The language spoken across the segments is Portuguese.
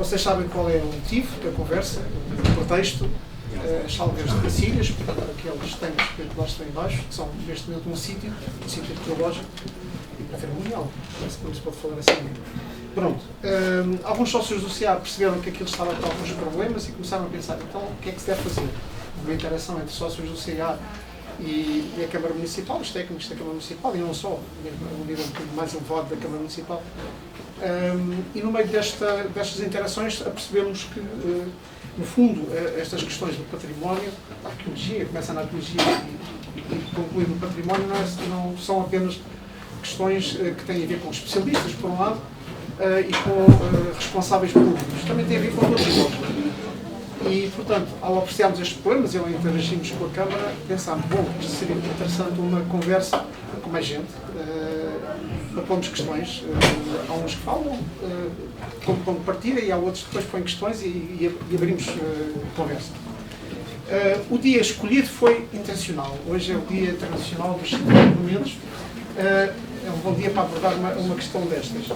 Vocês sabem qual é o motivo da conversa, o pretexto, as salgas de Cacilhas, portanto, aqueles tanques que lá estão em baixo, que são neste momento um sítio arqueológico e patrimonial, parece que não se pode falar assim. Pronto, alguns sócios do CEA perceberam que aquilo estava com alguns problemas e começaram a pensar, então, o que é que se deve fazer? Uma interação entre sócios do CEA e a Câmara Municipal, os técnicos da Câmara Municipal, e não só, o nível um pouco mais elevado da Câmara Municipal. E no meio destas interações apercebemos que, no fundo, estas questões do património, da arqueologia, começa na arqueologia e conclui no património, não são apenas questões que têm a ver com especialistas, por um lado, e com responsáveis públicos. Também tem a ver com todos nós. E, portanto, ao apreciarmos estes problemas e ao interagirmos com a Câmara, pensámos, bom, isto seria interessante uma conversa com mais gente, para pormos questões. Há uns que falam como partida e há outros que depois põem questões e abrimos conversa. O dia escolhido foi intencional. Hoje é o Dia Internacional dos Monumentos. É um bom dia para abordar uma questão destas.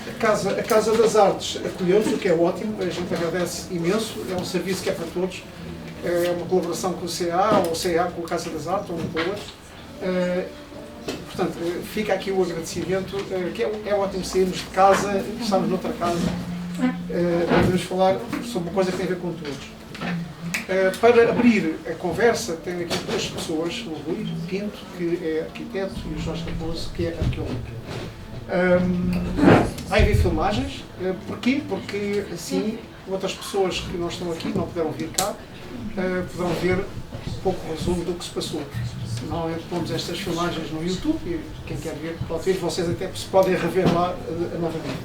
A Casa das Artes acolheu-nos, o que é ótimo, a gente agradece imenso, é um serviço que é para todos, é uma colaboração com o CA, ou o CA com a Casa das Artes, ou um com o outro. Portanto, fica aqui o agradecimento, que é ótimo sairmos de casa, estamos noutra casa, podemos falar sobre uma coisa que tem a ver com todos. Para abrir a conversa, tenho aqui duas pessoas, o Rui Pinto, que é arquiteto, e o Jorge Raposo, que é arqueólogo. Vai haver filmagens. Porquê? Porque assim outras pessoas que não estão aqui, não puderam vir cá, poderão ver um pouco o resumo do que se passou. Normalmente pomos estas filmagens no YouTube e quem quer ver pode ver, vocês até se podem rever lá novamente.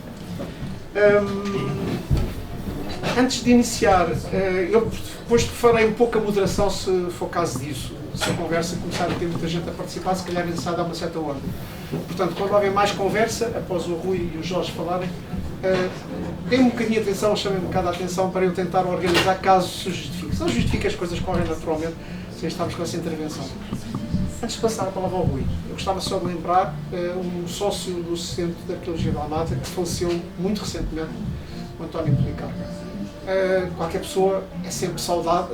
Antes de iniciar, eu depois farei um pouco a moderação se for caso disso. Se a conversa começar a ter muita gente a participar, se calhar é necessário dar uma certa ordem. Portanto, quando houver mais conversa, após o Rui e o Jorge falarem, deem um bocadinho de atenção, chamem um bocado a atenção para eu tentar organizar caso se justifique. Se não justifica, as coisas correm naturalmente, sem estarmos com essa intervenção. Antes de passar a palavra ao Rui, eu gostava só de lembrar um sócio do Centro de Arqueologia da Almada que faleceu muito recentemente, o António Policarpo. Qualquer pessoa é sempre saudade,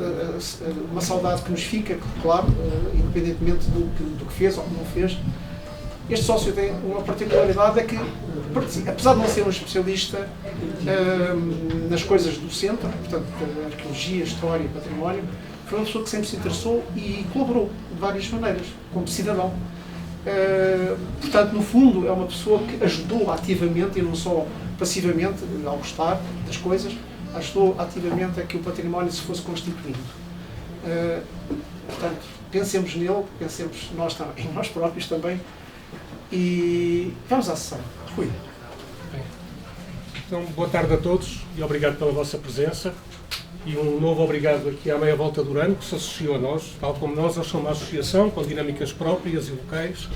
uma saudade que nos fica, claro, independentemente do que fez ou que não fez. Este sócio tem uma particularidade, é que, apesar de não ser um especialista nas coisas do centro, portanto, arqueologia, história e património, foi uma pessoa que sempre se interessou e colaborou de várias maneiras, como cidadão. Portanto, no fundo, é uma pessoa que ajudou ativamente e não só passivamente, ao gostar das coisas, ajudou ativamente a que o património se fosse constituindo. Portanto, pensemos nele, pensemos em nós próprios também, e vamos à sessão. Rui. Então, boa tarde a todos e obrigado pela vossa presença. E um novo obrigado aqui à Meia Volta do Urano, que se associou a nós, tal como nós somos uma associação com dinâmicas próprias e locais.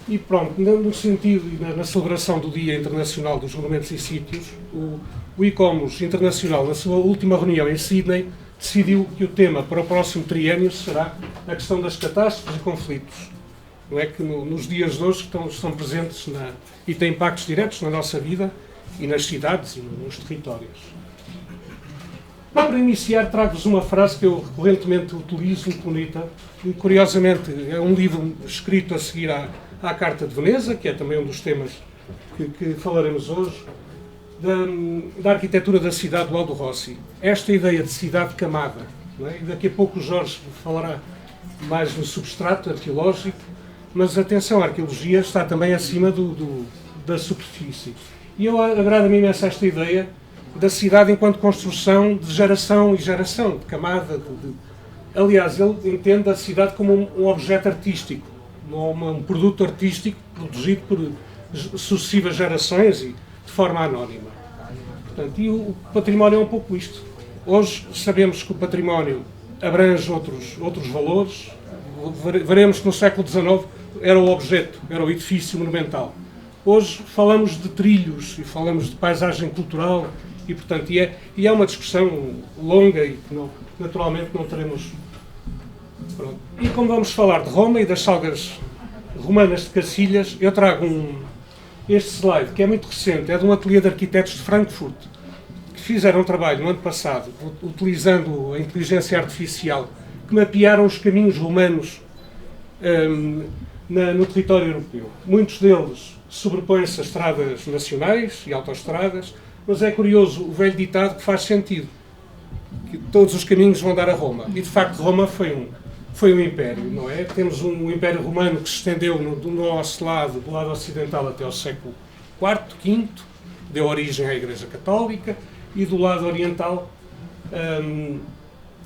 E pronto, no sentido e na celebração do Dia Internacional dos Monumentos e Sítios, o ICOMOS Internacional, na sua última reunião em Sydney, decidiu que o tema para o próximo triênio será a questão das catástrofes e conflitos. Não é que nos dias de hoje estão presentes e têm impactos diretos na nossa vida e nas cidades e nos territórios. Para iniciar, trago-vos uma frase que eu recorrentemente utilizo, muito bonita, e curiosamente é um livro escrito a seguir à Carta de Veneza, que é também um dos temas que falaremos hoje, da arquitetura da cidade do Aldo Rossi. Esta ideia de cidade camada, não é? E daqui a pouco o Jorge falará mais no substrato arqueológico, mas atenção, a arqueologia está também acima da superfície. E agrada-me imenso esta ideia da cidade enquanto construção de geração e geração, de camada. Aliás, ele entende a cidade como um objeto artístico, um produto artístico produzido por sucessivas gerações e de forma anónima. Portanto, e o património é um pouco isto. Hoje sabemos que o património abrange outros valores. Veremos que no século XIX era o objeto, era o edifício monumental. Hoje falamos de trilhos e falamos de paisagem cultural e, portanto, é uma discussão longa e que naturalmente não teremos. Pronto. E como vamos falar de Roma e das salgas romanas de Cacilhas, eu trago Este slide, que é muito recente, é de um ateliê de arquitetos de Frankfurt, que fizeram um trabalho no ano passado, utilizando a inteligência artificial, que mapearam os caminhos romanos no território europeu. Muitos deles sobrepõem-se a estradas nacionais e autoestradas, mas é curioso o velho ditado que faz sentido, que todos os caminhos vão dar a Roma. E de facto Roma foi um império, não é? Temos um império romano que se estendeu do nosso lado, do lado ocidental, até ao século IV, V, deu origem à Igreja Católica, e do lado oriental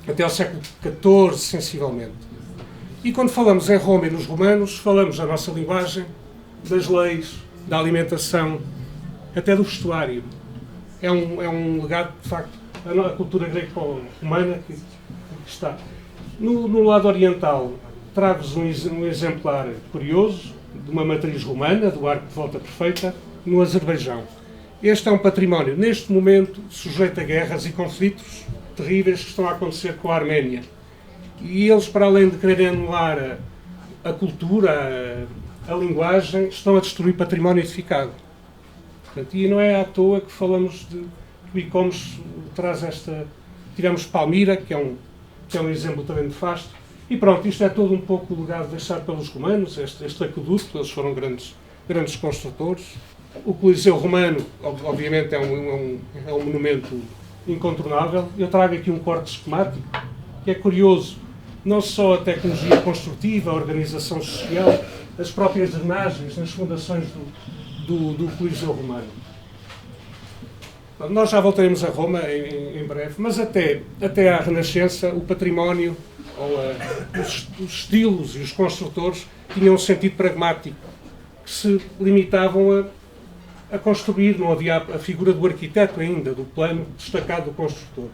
até ao século XIV, sensivelmente. E quando falamos em Roma e nos romanos, falamos da nossa linguagem, das leis, da alimentação, até do vestuário. É um legado, de facto, a cultura greco-romana que está. No lado oriental, trago-vos um exemplar curioso de uma matriz romana, do arco de volta perfeita, no Azerbaijão. Este é um património, neste momento, sujeito a guerras e conflitos terríveis que estão a acontecer com a Arménia. E eles, para além de quererem anular a cultura, a linguagem, estão a destruir património edificado. Portanto, e não é à toa que falamos de que o ICOMOS traz esta... Tivemos Palmira, que é um exemplo também nefasto. E pronto, isto é todo um pouco o legado deixado pelos romanos, este aqueduto, eles foram grandes construtores. O Coliseu Romano, obviamente, é um monumento incontornável. Eu trago aqui um corte esquemático, que é curioso. Não só a tecnologia construtiva, a organização social, as próprias drenagens nas fundações do Coliseu Romano. Nós já voltaremos a Roma em breve, mas até à Renascença o património, os estilos e os construtores tinham um sentido pragmático, que se limitavam a construir, não havia a figura do arquiteto ainda, do plano destacado do construtor.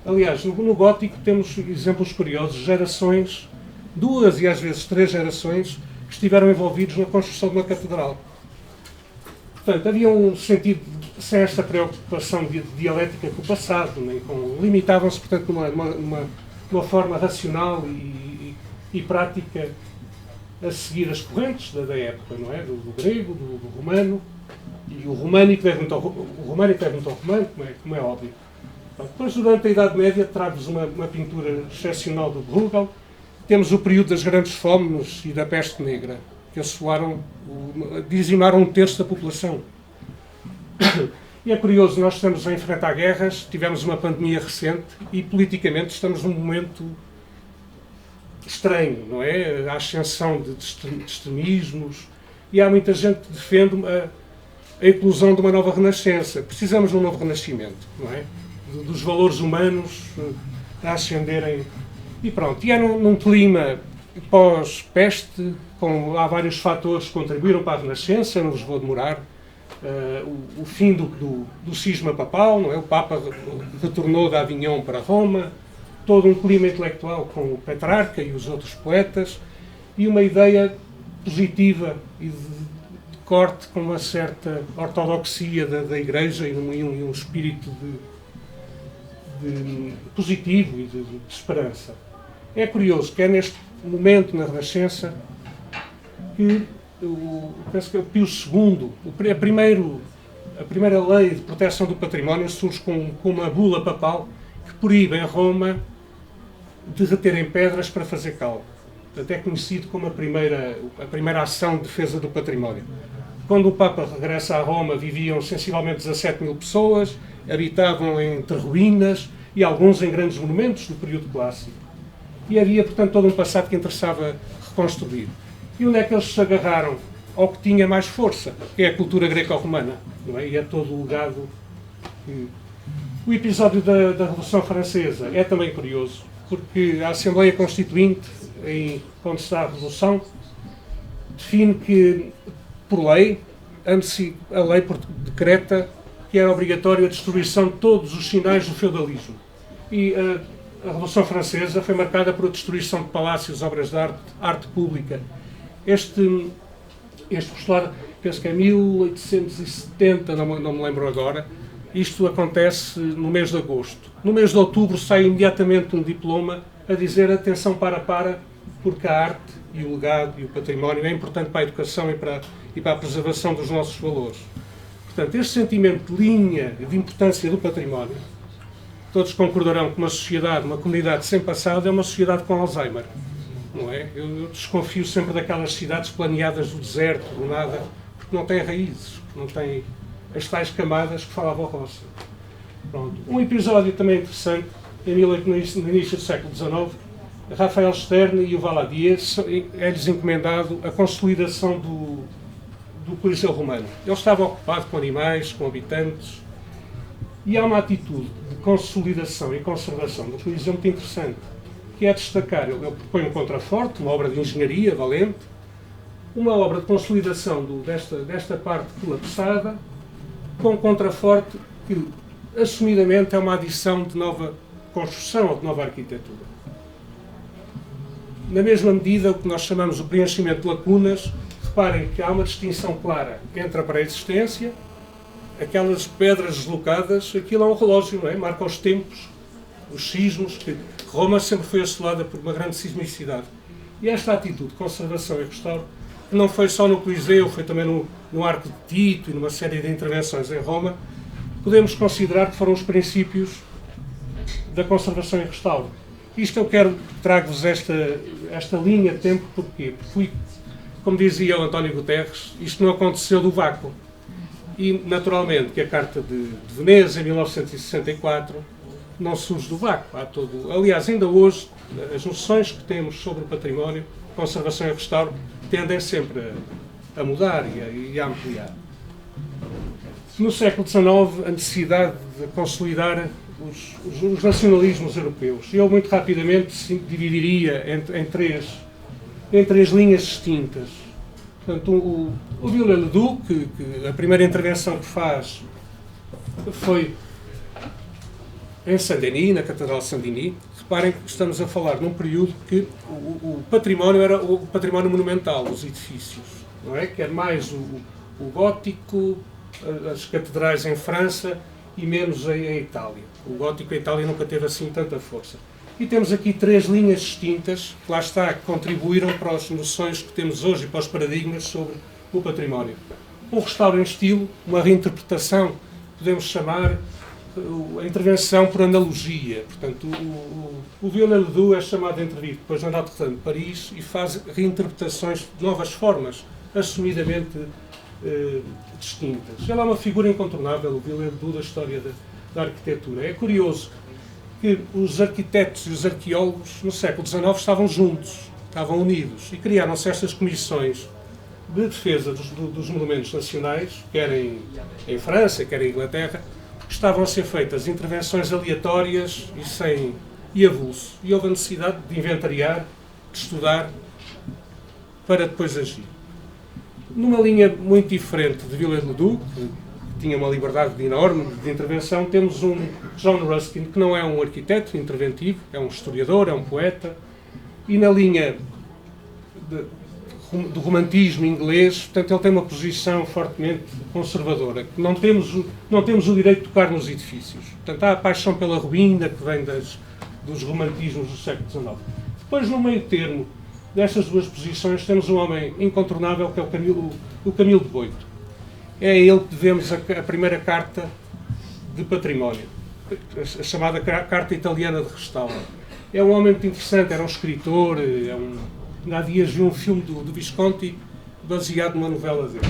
Aliás, no Gótico temos exemplos curiosos, gerações, 2 e às vezes 3 gerações, que estiveram envolvidos na construção de uma catedral. Portanto, havia um sentido, sem esta preocupação dialética com o passado, limitavam-se, portanto, numa forma racional e prática a seguir as correntes da época, não é? Do grego, do romano, e o românico deve muito ao romano, como é óbvio. Depois, durante a Idade Média, trago-vos uma pintura excepcional do Bruegel. Temos o período das grandes fomes e da peste negra, que dizimaram 1/3 da população. E é curioso, nós estamos a enfrentar guerras, tivemos uma pandemia recente e, politicamente, estamos num momento estranho, não é? A ascensão de extremismos, e há muita gente que defende a eclosão de uma nova renascença. Precisamos de um novo renascimento, não é? Dos valores humanos a ascenderem. E pronto, e é num clima pós-peste, há vários fatores que contribuíram para a Renascença, não vos vou demorar. O fim do cisma papal, não é? O Papa retornou de Avignon para Roma, todo um clima intelectual com o Petrarca e os outros poetas, e uma ideia positiva e de corte com uma certa ortodoxia da Igreja e um espírito de positivo e de esperança. É curioso que é neste momento, na Renascença, que penso que é o Pio II, a primeira lei de proteção do património surge com uma bula papal que proíbe em Roma derreterem pedras para fazer cal. Até conhecido como a primeira ação de defesa do património. Quando o Papa regressa a Roma, viviam sensivelmente 17.000 pessoas, habitavam entre ruínas e alguns em grandes monumentos do período clássico. E havia, portanto, todo um passado que interessava reconstruir. E onde é que eles se agarraram? Ao que tinha mais força, que é a cultura greco-romana, não é? E é todo o legado. O episódio da Revolução Francesa é também curioso, porque a Assembleia Constituinte, quando se dá a Revolução, define que, por lei, a lei decreta que era obrigatória a destruição de todos os sinais do feudalismo. E a Revolução Francesa foi marcada por a destruição de palácios, obras de arte pública. Este postulado, penso que é 1870, não me lembro agora. Isto acontece no mês de agosto. No mês de outubro sai imediatamente um diploma a dizer atenção para, porque a arte e o legado e o património é importante para a educação e e para a preservação dos nossos valores. Portanto, este sentimento de linha, de importância do património, todos concordarão que uma sociedade, uma comunidade sem passado é uma sociedade com Alzheimer, não é? Eu desconfio sempre daquelas cidades planeadas do deserto, do nada, porque não têm raízes, não têm as tais camadas que falava o Rossi. Pronto. Um episódio também interessante, no início do século XIX, Rafael Stern e o Valadier é-lhes encomendado a consolidação do Coliseu Romano. Ele estava ocupado com animais, com habitantes, e há uma atitude de consolidação e conservação do Coliseu muito interessante, que é destacar, ele propõe um contraforte, uma obra de engenharia valente, uma obra de consolidação desta parte colapsada, com um contraforte que, assumidamente, é uma adição de nova construção ou de nova arquitetura. Na mesma medida, o que nós chamamos o preenchimento de lacunas, reparem que há uma distinção clara entre a pré-existência, aquelas pedras deslocadas, aquilo é um relógio, não é? Marca os tempos, os sismos, que Roma sempre foi assolada por uma grande sismicidade. E esta atitude de conservação e restauro, que não foi só no Coliseu, foi também no Arco de Tito e numa série de intervenções em Roma, podemos considerar que foram os princípios da conservação e restauro. Isto eu trago-vos esta linha de tempo, porque como dizia o António Guterres, isto não aconteceu do vácuo. E, naturalmente, que a Carta de Veneza, em 1964, não surge do vácuo. Aliás, ainda hoje, as noções que temos sobre o património, conservação e restauro, tendem sempre a mudar e a ampliar. No século XIX, a necessidade de consolidar os nacionalismos europeus. Eu, muito rapidamente, dividiria em três linhas distintas. Portanto, o Viollet-le-Duc, que a primeira intervenção que faz foi em Saint-Denis, na Catedral de Saint-Denis. Reparem que estamos a falar num período que o património era o património monumental, os edifícios, não é? Que é mais o gótico, as catedrais em França e menos em Itália. O gótico em Itália nunca teve assim tanta força. E temos aqui três linhas distintas, que lá está, que contribuíram para as noções que temos hoje e para os paradigmas sobre o património. Um restauro em estilo, uma reinterpretação, podemos chamar a intervenção por analogia. Portanto, o Viollet-le-Duc é chamado a intervir depois na Notre-Dame de Paris e faz reinterpretações de novas formas, assumidamente distintas. Ele é uma figura incontornável, o Viollet-le-Duc, da história da arquitetura. É curioso que os arquitetos e os arqueólogos no século XIX estavam juntos, estavam unidos, e criaram-se estas comissões de defesa dos monumentos nacionais, quer em França, quer em Inglaterra, que estavam a ser feitas intervenções aleatórias e avulso. E houve a necessidade de inventariar, de estudar, para depois agir. Numa linha muito diferente de Viollet-le-Duc, que tinha uma liberdade enorme de intervenção, temos um John Ruskin, que não é um arquiteto interventivo, é um historiador, é um poeta, e na linha do romantismo inglês, portanto, ele tem uma posição fortemente conservadora, que não temos o direito de tocar nos edifícios. Portanto, há a paixão pela ruína, que vem dos romantismos do século XIX. Depois, no meio termo destas duas posições, temos um homem incontornável, que é o Camilo de Boito. É a ele que devemos a primeira carta de património, a chamada Carta Italiana de Restauro. É um homem muito interessante, era um escritor, há dias vi um filme do Visconti baseado numa novela dele.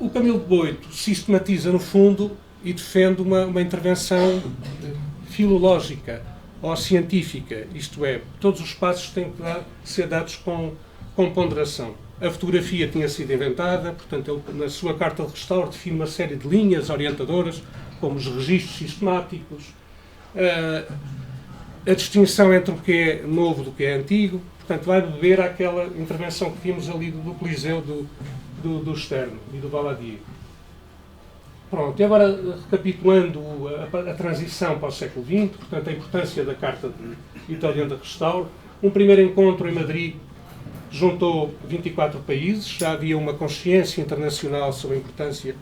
O Camilo de Boito sistematiza, no fundo, e defende uma intervenção filológica ou científica, isto é, todos os passos têm que ser dados com ponderação. A fotografia tinha sido inventada, portanto, ele, na sua carta de restauro, define uma série de linhas orientadoras, como os registros sistemáticos, a distinção entre o que é novo do que é antigo, portanto, vai beber àquela intervenção que vimos ali do Coliseu do Stern e do Valadier. Pronto, e agora, recapitulando a transição para o século XX, portanto, a importância da Carta Italiana de Restauro, um primeiro encontro em Madrid juntou 24 países, já havia uma consciência internacional sobre a importância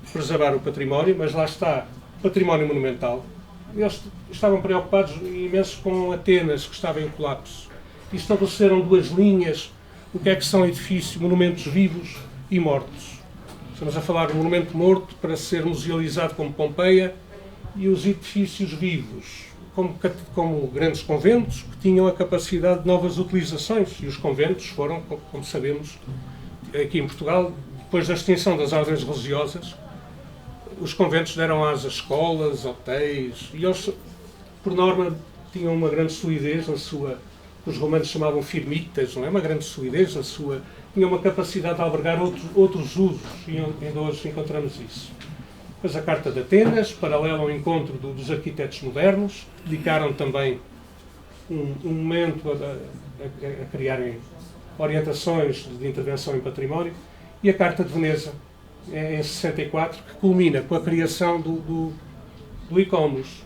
de preservar o património, mas lá está, património monumental. Eles estavam preocupados imenso com Atenas, que estava em colapso, e estabeleceram duas linhas o que é que são edifícios, monumentos vivos e mortos. Estamos a falar de um monumento morto para ser musealizado como Pompeia, e os edifícios vivos, como grandes conventos, que tinham a capacidade de novas utilizações. E os conventos foram, como sabemos, aqui em Portugal, depois da extinção das ordens religiosas, os conventos deram asa a escolas, hotéis, e eles, por norma, tinham uma grande solidez na sua, os romanos chamavam firmitas, não é? Uma grande solidez na sua, tinham uma capacidade de albergar outros usos, e ainda hoje encontramos isso. Depois a Carta de Atenas, paralela ao encontro dos arquitetos modernos, dedicaram também um momento a criarem orientações de intervenção em património, e a Carta de Veneza, em 64, que culmina com a criação do ICOMOS,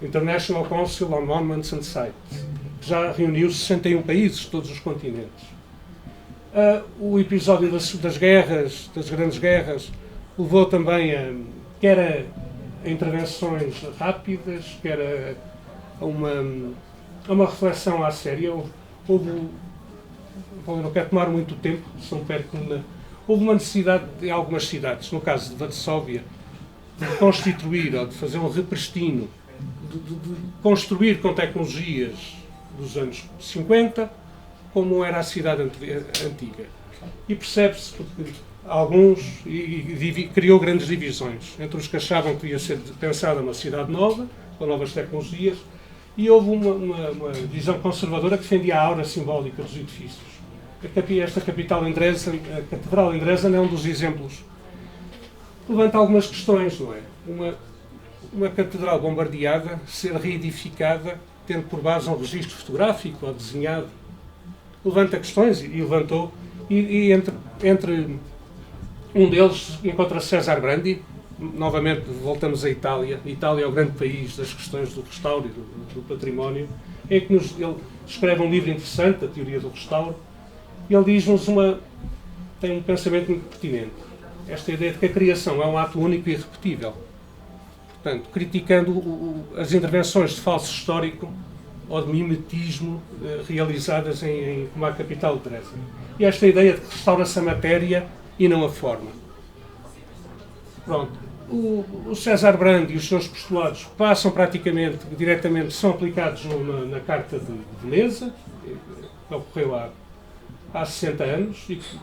International Council on Monuments and Sites, que já reuniu 61 países de todos os continentes. O episódio das guerras, das grandes guerras, levou também quer a intervenções rápidas, quer a uma reflexão à séria. Não quero tomar muito tempo, se não perco. Houve uma necessidade em algumas cidades, no caso de Varsóvia, de constituir ou de fazer um repristino, de construir com tecnologias dos anos 50, como era a cidade antiga. E percebe-se porque alguns, e criou grandes divisões, entre os que achavam que ia ser pensada uma cidade nova, com novas tecnologias, e houve uma visão conservadora que defendia a aura simbólica dos edifícios. Esta capital em Dresden, a Catedral em Dresden, é um dos exemplos. Levanta algumas questões, não é? Uma catedral bombardeada, ser reedificada, tendo por base um registro fotográfico ou desenhado, levanta questões, e levantou, e entre um deles encontra César Brandi. Novamente voltamos à Itália. A Itália é o grande país das questões do restauro e do património, em que ele escreve um livro interessante, A Teoria do Restauro, e ele diz-nos tem um pensamento muito pertinente. Esta ideia de que a criação é um ato único e irrepetível. Portanto, criticando as intervenções de falso histórico ou de mimetismo realizadas como a capital de Dresden. E esta ideia de que restaura-se a matéria e não a forma. Pronto. O César Brandi e os seus postulados passam praticamente, diretamente, são aplicados na Carta de Veneza, que ocorreu há 60 anos, e que,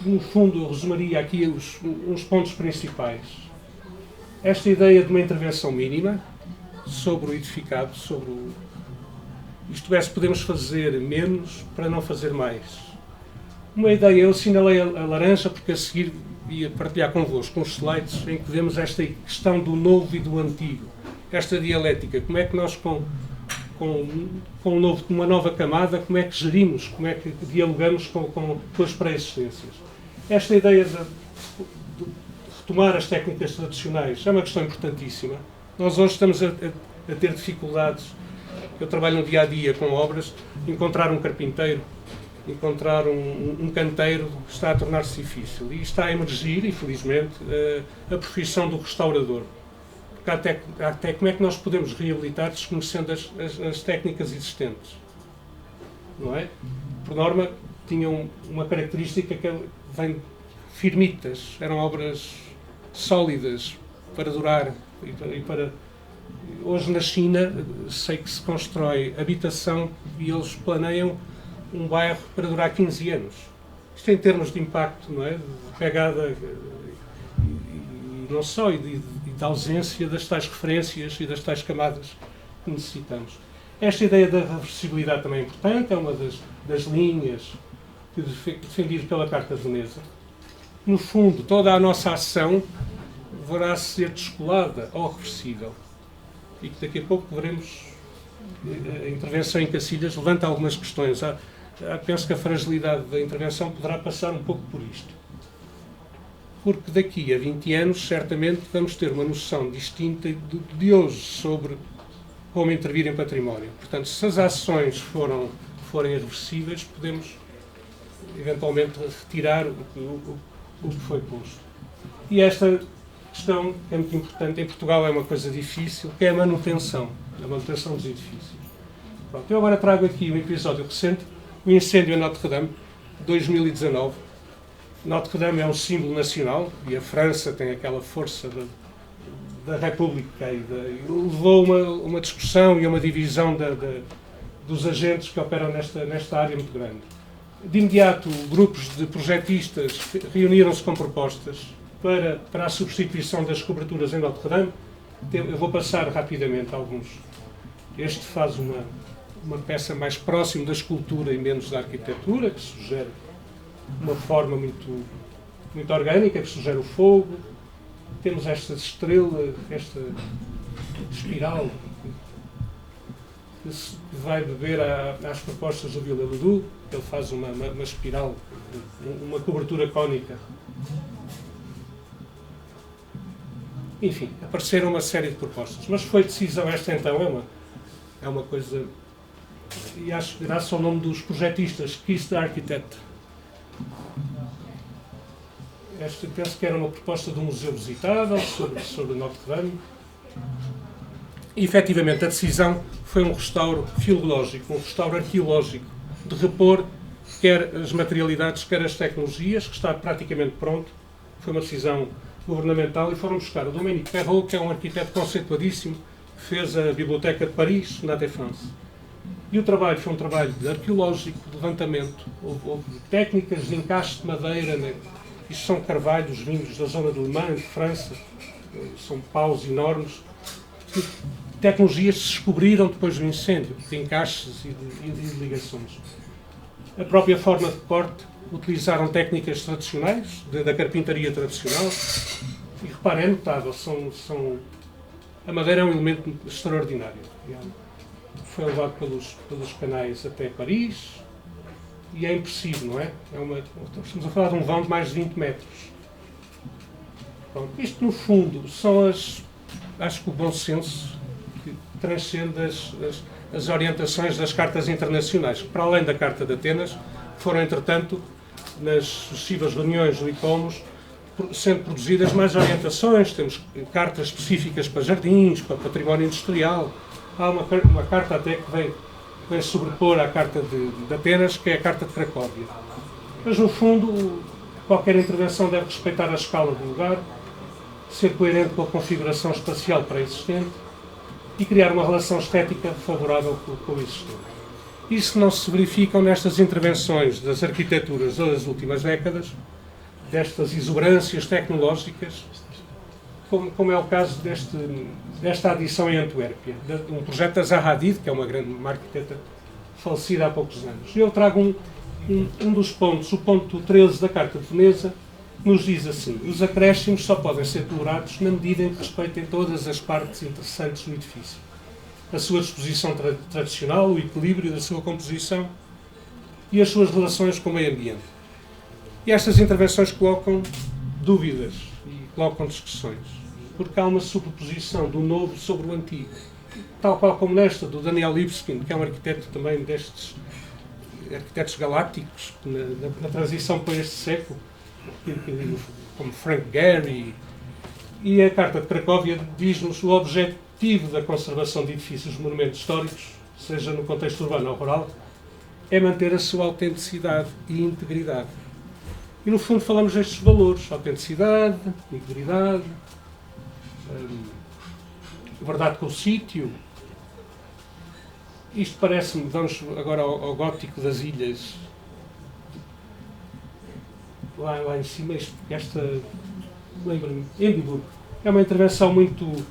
no fundo, eu resumiria aqui uns pontos principais. Esta ideia de uma intervenção mínima sobre o edificado, isto é, se podemos fazer menos para não fazer mais. Uma ideia, eu assinalei a laranja porque a seguir ia partilhar convosco uns slides em que vemos esta questão do novo e do antigo, esta dialética, como é que nós com uma nova camada, como é que gerimos, como é que dialogamos com as pré-existências. Esta ideia de retomar as técnicas tradicionais é uma questão importantíssima. Nós hoje estamos a ter dificuldades. Eu trabalho no dia-a-dia com obras, encontrar um carpinteiro, encontrar um canteiro está a tornar-se difícil. E está a emergir, infelizmente, a profissão do restaurador. Porque até como é que nós podemos reabilitar desconhecendo as técnicas existentes? Não é? Por norma, tinham uma característica que vem firmitas, eram obras sólidas para durar e para... Hoje na China sei que se constrói habitação e eles planeiam um bairro para durar 15 anos. Isto em termos de impacto, não é? De pegada e não só, e de ausência das tais referências e das tais camadas que necessitamos. Esta ideia da reversibilidade também é importante, é uma das linhas defendida pela Carta de Veneza. No fundo, toda a nossa ação deverá ser descolada ou reversível. E que daqui a pouco veremos a intervenção em Cacilhas levanta algumas questões. Penso que a fragilidade da intervenção poderá passar um pouco por isto. Porque daqui a 20 anos, certamente, vamos ter uma noção distinta de hoje sobre como intervir em património. Portanto, se as ações forem irreversíveis, podemos eventualmente retirar o que foi posto. E esta questão é muito importante. Em Portugal é uma coisa difícil, que é a manutenção dos edifícios. Pronto, eu agora trago aqui um episódio recente, o incêndio em Notre-Dame. 2019. Notre-Dame é um símbolo nacional e a França tem aquela força da República e levou uma discussão e uma divisão dos agentes que operam nesta área muito grande. De imediato, grupos de projetistas reuniram-se com propostas para a substituição das coberturas em Notre-Dame. Eu vou passar rapidamente alguns. Este faz uma peça mais próxima da escultura e menos da arquitetura, que sugere uma forma muito orgânica, que sugere o fogo. Temos esta estrela, esta espiral, que vai beber às propostas do Viollet-le-Duc. Ele faz uma espiral, uma cobertura cônica. Enfim, apareceram uma série de propostas, mas foi decisão, esta então é uma coisa, e acho que graças ao nome dos projetistas, Kiss the Architect. Esta, penso que era uma proposta de um museu visitável sobre Notre-Dame. E, efetivamente, a decisão foi um restauro filológico, um restauro arqueológico, de repor quer as materialidades, quer as tecnologias, que está praticamente pronto. Foi uma decisão governamental e foram buscar o Dominique Perrault, que é um arquiteto conceituadíssimo, que fez a Biblioteca de Paris, na Défense. E o trabalho foi um trabalho arqueológico, de levantamento. Houve técnicas de encaixe de madeira, né? Isto são carvalhos vindos da zona de Le Mans, de França, são paus enormes. Tecnologias se descobriram depois do incêndio, de encaixes e de ligações. A própria forma de corte, utilizaram técnicas tradicionais, da carpintaria tradicional, e reparem, é notável, a madeira é um elemento extraordinário. Foi levado pelos canais até Paris, e é impressivo, não é? Estamos a falar de um vão de mais de 20 metros. Pronto, isto, no fundo, são acho que o bom senso que transcende as orientações das cartas internacionais, que, para além da Carta de Atenas, foram, entretanto, nas sucessivas reuniões do ICOMOS, sendo produzidas mais orientações. Temos cartas específicas para jardins, para património industrial. Há uma carta até que vem sobrepor à Carta de Atenas, que é a Carta de Cracóvia. Mas, no fundo, qualquer intervenção deve respeitar a escala do lugar, ser coerente com a configuração espacial pré-existente e criar uma relação estética favorável com o existente. Isso não se verificam nestas intervenções das arquiteturas das últimas décadas, destas exuberâncias tecnológicas, como é o caso desta adição em Antuérpia, de um projeto da Zaha Hadid, que é uma arquiteta falecida há poucos anos. Eu trago um dos pontos, o ponto 13 da Carta de Veneza, que nos diz assim: os acréscimos só podem ser tolerados na medida em que respeitem todas as partes interessantes do edifício. A sua disposição tradicional, o equilíbrio da sua composição e as suas relações com o meio ambiente. E estas intervenções colocam dúvidas e colocam discussões, porque há uma sobreposição do novo sobre o antigo, tal qual como nesta do Daniel Libeskind, que é um arquiteto também destes arquitetos galácticos, na transição para este século, como Frank Gehry. E a Carta de Cracóvia diz-nos o objetivo da conservação de edifícios de monumentos históricos, seja no contexto urbano ou rural, é manter a sua autenticidade e integridade. E, no fundo, falamos destes valores: autenticidade, integridade, verdade com o sítio. Isto parece-me, vamos agora ao gótico das ilhas, lá em cima, lembro-me, Edimburgo. É uma intervenção muito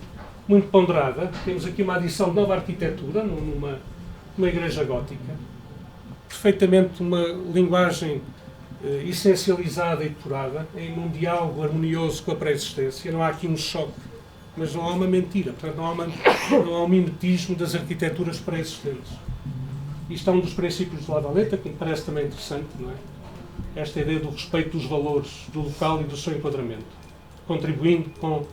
ponderada. Temos aqui uma adição de nova arquitetura, numa igreja gótica, perfeitamente uma linguagem essencializada e depurada, em um diálogo harmonioso com a pré-existência. Não há aqui um choque, mas não há uma mentira, portanto não há um mimetismo das arquiteturas pré-existentes. Isto é um dos princípios de La Valeta, que me parece também interessante, não é? Esta ideia do respeito dos valores do local e do seu enquadramento, contribuindo com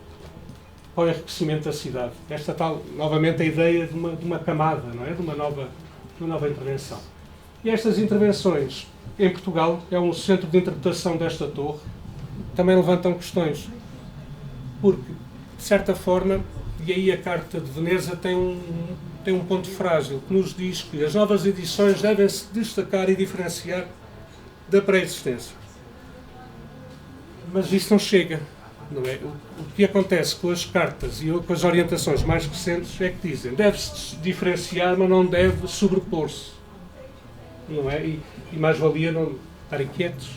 o enriquecimento da cidade. Esta tal, novamente, a ideia de uma camada, não é? De uma nova intervenção. E estas intervenções, em Portugal, é um centro de interpretação desta torre, também levantam questões, porque, de certa forma, e aí a Carta de Veneza tem um ponto frágil, que nos diz que as novas edições devem se destacar e diferenciar da pré-existência. Mas isso não chega, não é? O que acontece com as cartas e com as orientações mais recentes é que dizem deve-se diferenciar, mas não deve sobrepor-se, não é? E mais valia não estarem quietos,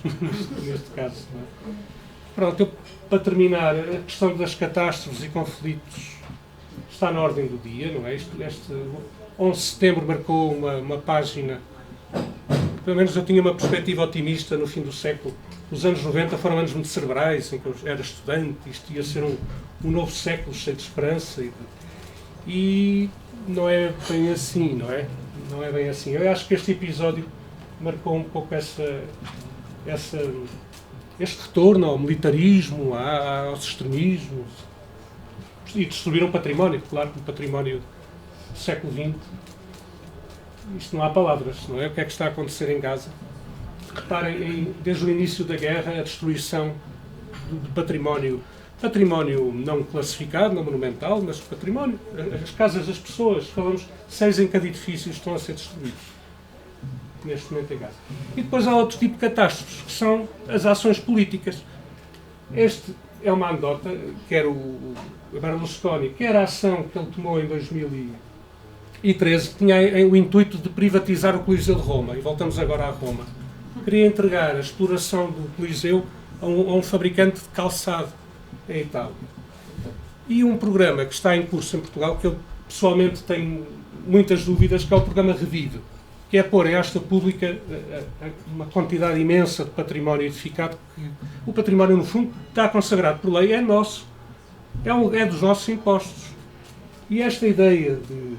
neste caso, não é? Pronto, para terminar, a questão das catástrofes e conflitos está na ordem do dia, não é? Este 11 de setembro marcou uma página, pelo menos eu tinha uma perspectiva otimista no fim do século. Os anos 90 foram anos muito cerebrais, em que eu era estudante, isto ia ser um novo século cheio de esperança e não é bem assim, não é? Não é bem assim. Eu acho que este episódio marcou um pouco este retorno ao militarismo, aos extremismos e destruíram património, claro, um património do século XX. Isto não há palavras, não é? O que é que está a acontecer em Gaza? Reparem, desde o início da guerra, a destruição de património não classificado, não monumental, mas património, as casas das pessoas, falamos 6 em cada edifício estão a ser destruídos neste momento em Gaza. E depois há outro tipo de catástrofes, que são as ações políticas. Este é uma anedota, quer o Berlusconi, quer a ação que ele tomou em 2013, que tinha o intuito de privatizar o Coliseu de Roma, e voltamos agora a Roma. Queria entregar a exploração do Coliseu a um fabricante de calçado em Itália. E um programa que está em curso em Portugal, que eu pessoalmente tenho muitas dúvidas, que é o programa Revive, que é pôr em asta pública uma quantidade imensa de património edificado, que o património, no fundo, está consagrado por lei, é nosso, é dos nossos impostos. E esta ideia de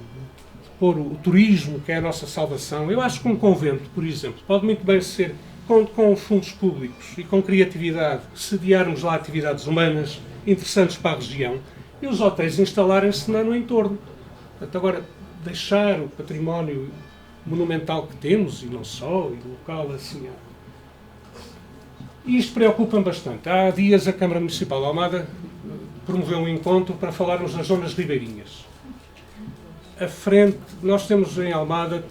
pôr o turismo, que é a nossa salvação, eu acho que um convento, por exemplo, pode muito bem ser, com fundos públicos e com criatividade, sediarmos lá atividades humanas interessantes para a região e os hotéis instalarem-se no entorno. Portanto, agora, deixar o património monumental que temos, e não só, e local assim. E isto preocupa-me bastante. Há dias a Câmara Municipal de Almada promoveu um encontro para falarmos das zonas ribeirinhas. À frente, nós temos em Almada,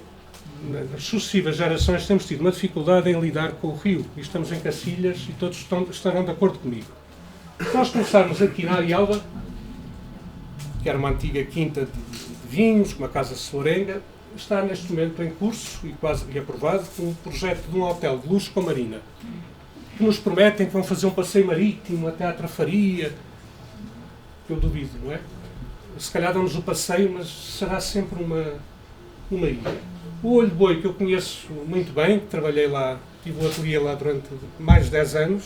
nas sucessivas gerações, temos tido uma dificuldade em lidar com o rio. E estamos em Cacilhas e todos estarão de acordo comigo. Nós começarmos aqui na Arialva, que era uma antiga quinta de vinhos, uma casa soarenga, está neste momento em curso e quase aprovado um projeto de um hotel de luxo com marina, que nos prometem que vão fazer um passeio marítimo até à Trafaria. Eu duvido, não é? Se calhar damos o passeio, mas será sempre uma ilha. O Olho de Boi, que eu conheço muito bem, trabalhei lá, tive o ateliê lá durante mais de 10 anos,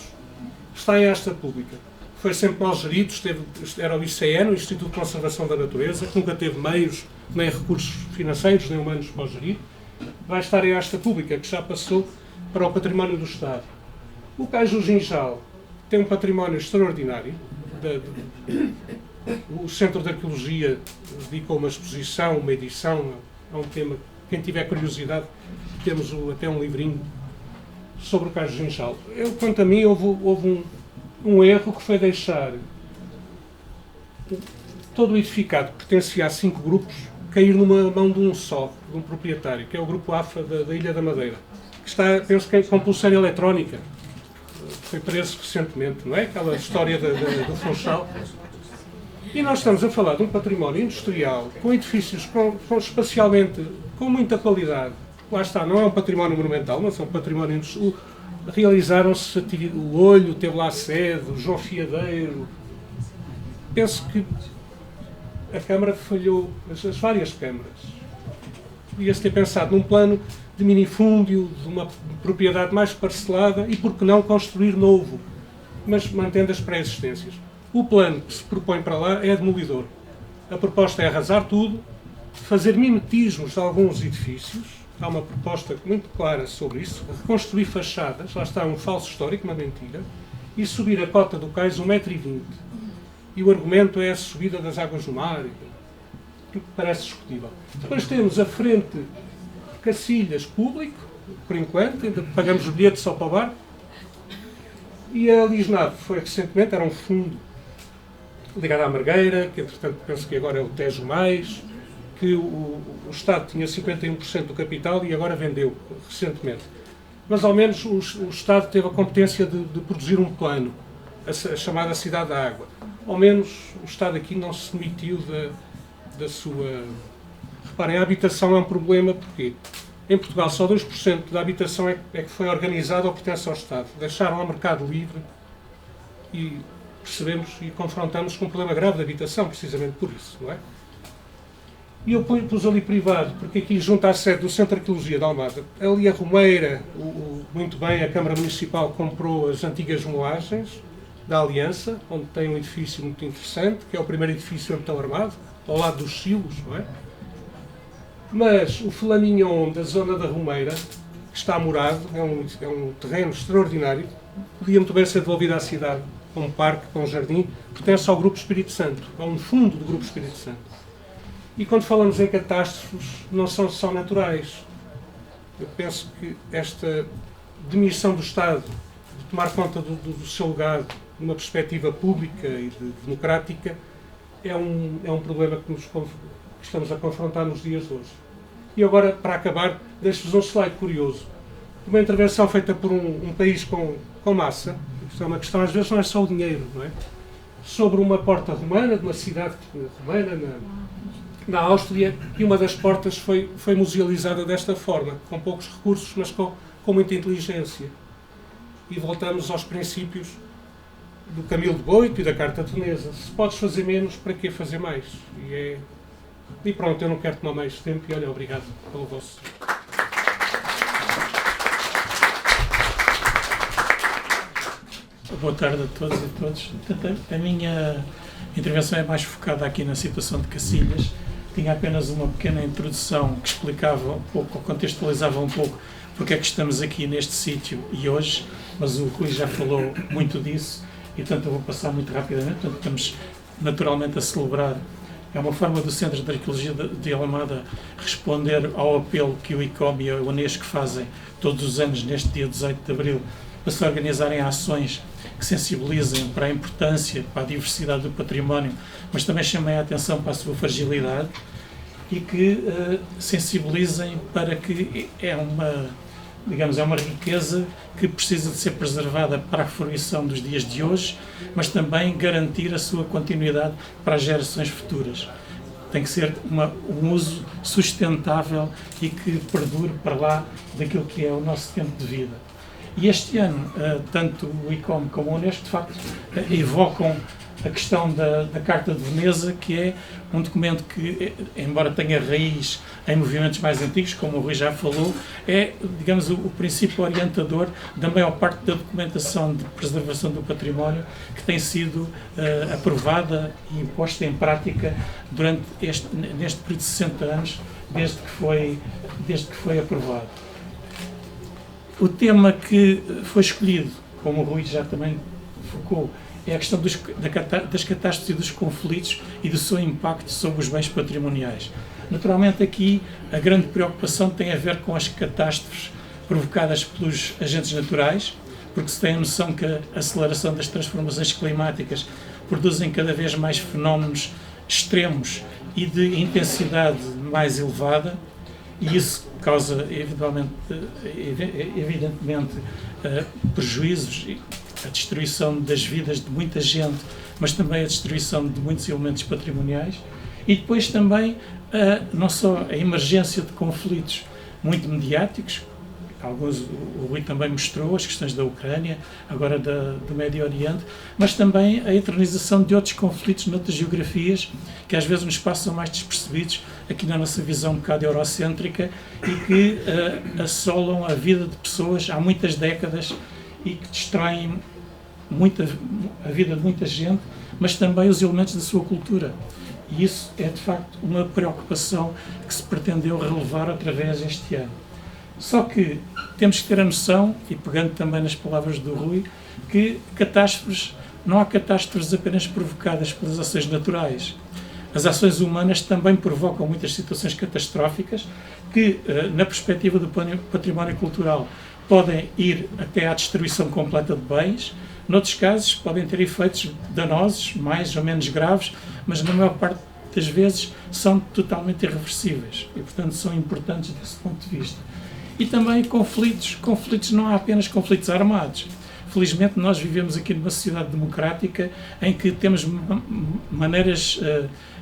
está em asta pública. Foi sempre mal gerido, era o ICN, o Instituto de Conservação da Natureza, que nunca teve meios, nem recursos financeiros, nem humanos para o gerir. Vai estar em asta pública, que já passou para o património do Estado. O Cais do Ginjal tem um património extraordinário. O Centro de Arqueologia dedicou uma exposição, uma edição a um tema. Quem tiver curiosidade, temos até um livrinho sobre o Cais do Ginjal. Quanto a mim, houve um erro que foi deixar todo o edificado que pertencia a 5 grupos cair numa mão de um só, de um proprietário, que é o Grupo AFA da Ilha da Madeira, que está, penso que, com pulseira eletrónica. Foi preso recentemente, não é? Aquela história do Funchal. E nós estamos a falar de um património industrial, com edifícios espacialmente com muita qualidade. Lá está, não é um património monumental, mas é um património industrial. Realizaram-se o Olho, teve lá a sede, o João Fiadeiro. Penso que a Câmara falhou, as várias câmaras. Podia-se ter pensado num plano de minifúndio, de uma propriedade mais parcelada e, por que não, construir novo, mas mantendo as pré-existências. O plano que se propõe para lá é demolidor. A proposta é arrasar tudo, fazer mimetismos de alguns edifícios. Há uma proposta muito clara sobre isso, reconstruir fachadas, lá está um falso histórico, uma mentira, e subir a cota do cais 1,20 m. E o argumento é a subida das águas do mar, que parece discutível. Depois temos a frente Cacilhas público, por enquanto, ainda pagamos o bilhete só para o bar, e a Lisnave foi recentemente, era um fundo ligado à Margueira, que entretanto penso que agora é o Tejo Mais, que o Estado tinha 51% do capital e agora vendeu recentemente. mas ao menos o Estado teve a competência de produzir um plano, a chamada Cidade da Água. Ao menos o Estado aqui não se demitiu da sua... Reparem, a habitação é um problema porque em Portugal só 2% da habitação é que foi organizada ou pertence ao Estado. Deixaram ao mercado livre e percebemos e confrontamos com um problema grave de habitação, precisamente por isso, não é? E eu pus ali privado, porque aqui junto à sede do Centro de Arqueologia de Almada, ali a Romeira, muito bem, a Câmara Municipal comprou as antigas moagens da Aliança, onde tem um edifício muito interessante, que é o primeiro edifício em betão armado, ao lado dos silos, não é? Mas o Flamignon da zona da Romeira, que está morado, é um terreno extraordinário, podia muito bem ser devolvido à cidade, para um parque, para um jardim, pertence ao Grupo Espírito Santo, a um fundo do Grupo Espírito Santo. E quando falamos em catástrofes, não são só naturais. Eu penso que esta demissão do Estado de tomar conta do seu legado numa perspectiva pública e democrática é um problema que estamos a confrontar nos dias de hoje. E agora, para acabar, deixo-vos um slide curioso. Uma intervenção feita por um país com massa, isto é uma questão, às vezes não é só o dinheiro, não é? Sobre uma porta romana, de uma cidade romana na Áustria, e uma das portas foi musealizada desta forma, com poucos recursos, mas com muita inteligência. E voltamos aos princípios do Camilo de Boito e da Carta Tunesa. Se podes fazer menos, para que fazer mais? E pronto, eu não quero tomar mais tempo e olha, obrigado pelo vosso... Boa tarde a todos e a todos. A minha intervenção é mais focada aqui na situação de Cacilhas. Tinha apenas uma pequena introdução que explicava um pouco, ou contextualizava um pouco porque é que estamos aqui neste sítio e hoje, mas o Rui já falou muito disso e, portanto, eu vou passar muito rapidamente. Portanto, estamos naturalmente a celebrar. É uma forma do Centro de Arqueologia de Almada responder ao apelo que o ICOM e a Unesco fazem todos os anos, neste dia 18 de Abril, para se organizarem ações que sensibilizem para a importância, para a diversidade do património, mas também chamem a atenção para a sua fragilidade e que sensibilizem para que é uma riqueza que precisa de ser preservada para a fruição dos dias de hoje, mas também garantir a sua continuidade para as gerações futuras. Tem que ser um uso sustentável e que perdure para lá daquilo que é o nosso tempo de vida. E este ano, tanto o ICOM como a Unesco, de facto, evocam a questão da Carta de Veneza, que é um documento que, embora tenha raiz em movimentos mais antigos, como o Rui já falou, é, digamos, o princípio orientador da maior parte da documentação de preservação do património que tem sido aprovada e posta em prática durante neste período de 60 anos, desde que foi aprovado. O tema que foi escolhido, como o Rui já também focou, é a questão das catástrofes e dos conflitos e do seu impacto sobre os bens patrimoniais. Naturalmente, aqui a grande preocupação tem a ver com as catástrofes provocadas pelos agentes naturais, porque se tem a noção que a aceleração das transformações climáticas produzem cada vez mais fenómenos extremos e de intensidade mais elevada, e isso causa, evidentemente, prejuízos, a destruição das vidas de muita gente, mas também a destruição de muitos elementos patrimoniais, e depois também não só a emergência de conflitos muito mediáticos, alguns o Rui também mostrou, as questões da Ucrânia, agora do Médio Oriente, mas também a eternização de outros conflitos noutras geografias que às vezes nos passam mais despercebidos aqui na nossa visão um bocado eurocêntrica e que assolam a vida de pessoas há muitas décadas e que destroem a vida de muita gente, mas também os elementos da sua cultura. E isso é, de facto, uma preocupação que se pretendeu relevar outra vez este ano. Só que temos que ter a noção, e pegando também nas palavras do Rui, que não há catástrofes apenas provocadas pelas ações naturais. As ações humanas também provocam muitas situações catastróficas que, na perspectiva do património cultural, podem ir até à destruição completa de bens. Noutros casos, podem ter efeitos danosos, mais ou menos graves, mas na maior parte das vezes são totalmente irreversíveis e, portanto, são importantes desse ponto de vista. E também conflitos não há apenas conflitos armados. Felizmente nós vivemos aqui numa sociedade democrática em que temos maneiras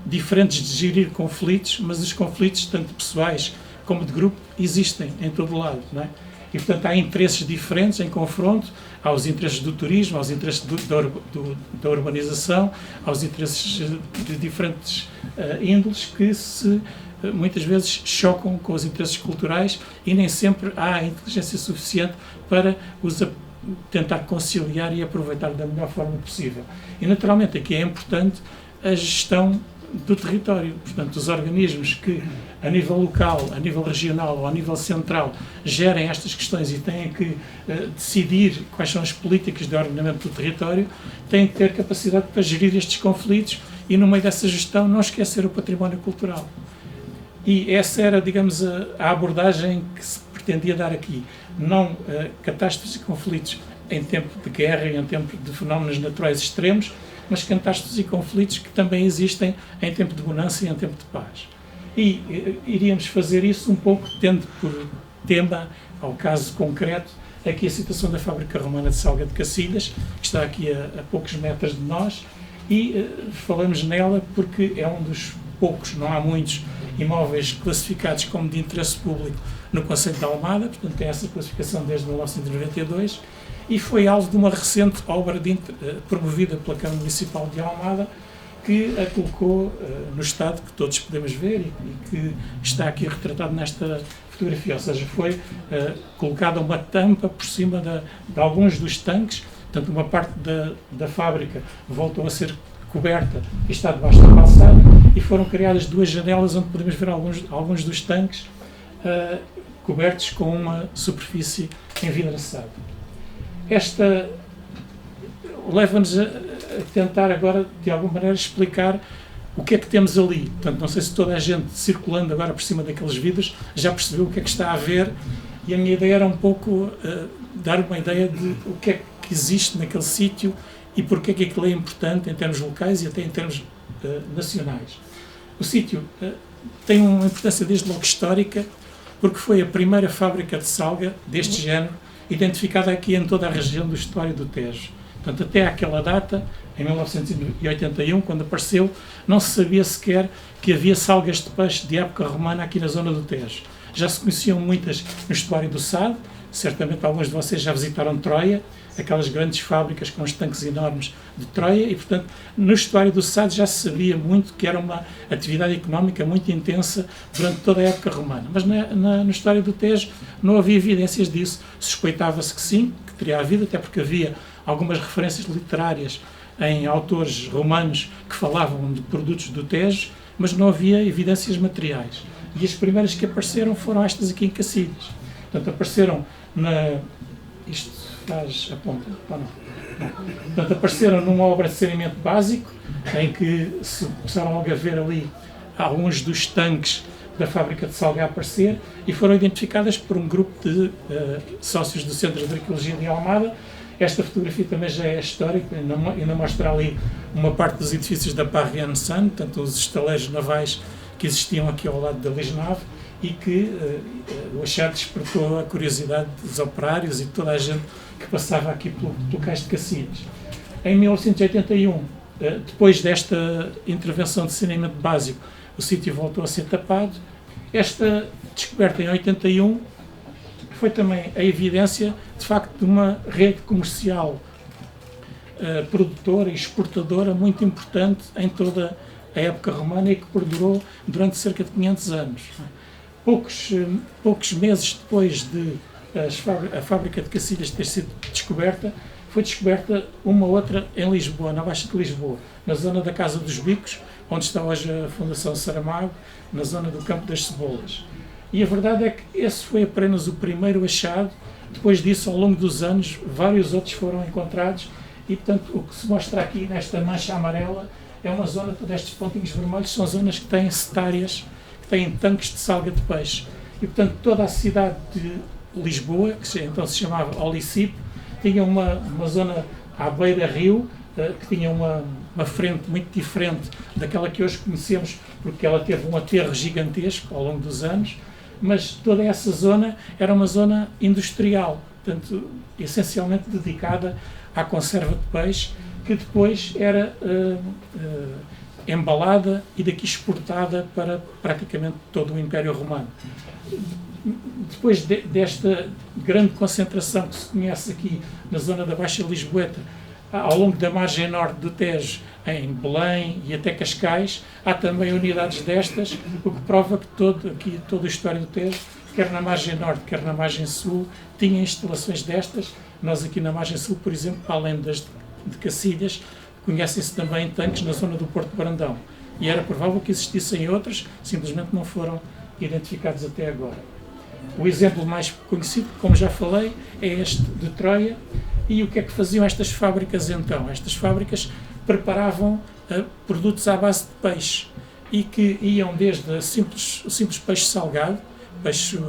diferentes de gerir conflitos, mas os conflitos, tanto pessoais como de grupo, existem em todo o lado, não é? E, portanto, há interesses diferentes em confronto, há os interesses do turismo, há os interesses da urbanização, há os interesses de diferentes índoles que muitas vezes chocam com os interesses culturais e nem sempre há inteligência suficiente para os tentar conciliar e aproveitar da melhor forma possível. E, naturalmente, aqui é importante a gestão do território, portanto, os organismos que, a nível local, a nível regional ou a nível central, gerem estas questões e têm que decidir quais são as políticas de ordenamento do território, têm que ter capacidade para gerir estes conflitos e, no meio dessa gestão, não esquecer o património cultural. E essa era, digamos, a abordagem que se pretendia dar aqui. Não catástrofes e conflitos em tempo de guerra e em tempo de fenómenos naturais extremos, mas catástrofes e conflitos que também existem em tempo de bonança e em tempo de paz. E iríamos fazer isso um pouco tendo por tema, ao caso concreto, aqui a situação da Fábrica Romana de Salga de Cacilhas, que está aqui a poucos metros de nós, e falamos nela porque é um dos poucos, não há muitos, imóveis classificados como de interesse público no Concelho de Almada, portanto tem essa classificação desde 1992, e foi alvo de uma recente obra promovida pela Câmara Municipal de Almada, que a colocou no estado que todos podemos ver e que está aqui retratado nesta fotografia, ou seja, foi colocada uma tampa por cima de alguns dos tanques, portanto uma parte da fábrica voltou a ser coberta e está debaixo da calçada, e foram criadas duas janelas onde podemos ver alguns dos tanques cobertos com uma superfície envidraçada. Esta leva-nos a tentar agora, de alguma maneira, explicar o que é que temos ali. Portanto, não sei se toda a gente circulando agora por cima daqueles vidros já percebeu o que é que está a ver, e a minha ideia era um pouco dar uma ideia de o que é que existe naquele sítio e porque é que aquilo é importante em termos locais e até em termos nacionais. O sítio tem uma importância desde logo histórica, porque foi a primeira fábrica de salga deste género identificada aqui em toda a região do estuário do Tejo. Portanto, até àquela data, em 1981, quando apareceu, não se sabia sequer que havia salgas de peixe de época romana aqui na zona do Tejo. Já se conheciam muitas no estuário do Sado, certamente alguns de vocês já visitaram Troia, aquelas grandes fábricas com os tanques enormes de Troia, e, portanto, no estuário do Sado já se sabia muito que era uma atividade económica muito intensa durante toda a época romana. Mas no estuário do Tejo não havia evidências disso. Suspeitava-se que sim, que teria havido, até porque havia algumas referências literárias em autores romanos que falavam de produtos do Tejo, mas não havia evidências materiais. E as primeiras que apareceram foram estas aqui em Cacilhas. Portanto, apareceram isto faz a ponta, ou não? Portanto, apareceram numa obra de saneamento básico, em que se começaram logo a ver ali alguns dos tanques da fábrica de salga a aparecer, e foram identificadas por um grupo de sócios do Centro de Arqueologia de Almada. Esta fotografia também já é histórica, ainda mostra ali uma parte dos edifícios da Parriane Sun, portanto os estaleiros navais que existiam aqui ao lado da Lisnave, e que o achado despertou a curiosidade dos operários e de toda a gente que passava aqui pelo Cais de Cacilhas. Em 1981, depois desta intervenção de saneamento básico, o sítio voltou a ser tapado. Esta descoberta em 81 foi também a evidência, de facto, de uma rede comercial produtora e exportadora muito importante em toda a época romana e que perdurou durante cerca de 500 anos. Poucos meses depois de a fábrica de Cacilhas ter sido descoberta, foi descoberta uma outra em Lisboa, na Baixa de Lisboa, na zona da Casa dos Bicos, onde está hoje a Fundação Saramago, na zona do Campo das Cebolas. E a verdade é que esse foi apenas o primeiro achado. Depois disso, ao longo dos anos, vários outros foram encontrados e, portanto, o que se mostra aqui nesta mancha amarela é uma zona, todos estes pontinhos vermelhos são zonas que têm setárias, que têm tanques de salga de peixe. E, portanto, toda a cidade de Lisboa, que então se chamava Olicipe, tinha uma zona à beira-rio, que tinha uma frente muito diferente daquela que hoje conhecemos, porque ela teve um aterro gigantesco ao longo dos anos, mas toda essa zona era uma zona industrial, portanto, essencialmente dedicada à conserva de peixe, que depois era embalada e daqui exportada para praticamente todo o Império Romano. Depois desta grande concentração que se conhece aqui na zona da Baixa Lisboeta, ao longo da margem norte do Tejo, em Belém e até Cascais, há também unidades destas, o que prova que toda a história do Tejo, quer na margem norte, quer na margem sul, tinha instalações destas. Nós aqui na margem sul, por exemplo, além das de Cacilhas, conhecem-se também tanques na zona do Porto de Brandão. E era provável que existissem outros, simplesmente não foram identificados até agora. O exemplo mais conhecido, como já falei, é este de Troia. E o que é que faziam estas fábricas então? Estas fábricas preparavam produtos à base de peixe e que iam desde o simples peixe salgado, peixe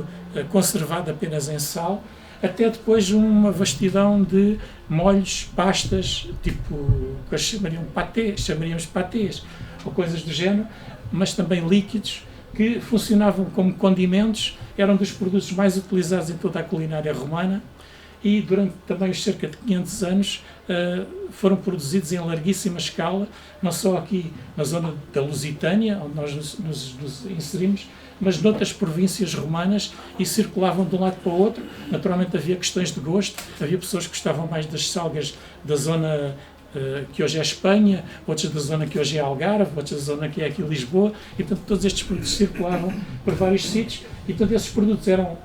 conservado apenas em sal, até depois uma vastidão de molhos, pastas, tipo, que chamaríamos patês, ou coisas do género, mas também líquidos, que funcionavam como condimentos, eram dos produtos mais utilizados em toda a culinária romana e durante também os cerca de 500 anos foram produzidos em larguíssima escala, não só aqui na zona da Lusitânia, onde nós nos inserimos, mas noutras províncias romanas e circulavam de um lado para o outro. Naturalmente havia questões de gosto, havia pessoas que gostavam mais das salgas da zona que hoje é Espanha, outros da zona que hoje é Algarve, outros da zona que é aqui Lisboa, e portanto todos estes produtos circulavam por vários sítios e portanto esses produtos eram